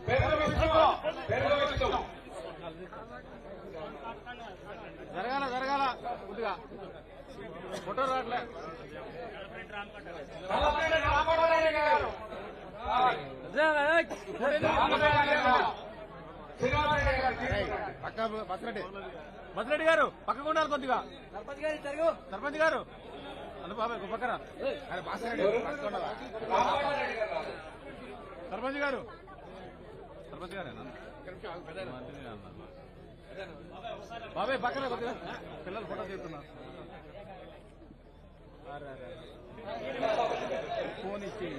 పెరుగు విష్ణు జరగాల జరగాల కొద్దిగా ఫోటో రావట్లే నల్లపల్లి రామకోటరెడ్డి గారు శ్రీనివాసరెడ్డి గారు తీసుకురండి. పక్క బసిరెడ్డి గారు పక్కకు ఉండాలి కొద్దిగా. సర్పంచ్ గారు అన్న బాబాయ్ పక్కన బాసిరెడ్డి రామరెడ్డి గారు రాదు. సర్పంచ్ గారు బాబాయ్ పక్కన కొద్దిగా పిల్లలు ఫోటో తీస్తున్నారు. ఫోన్ ఇచ్చి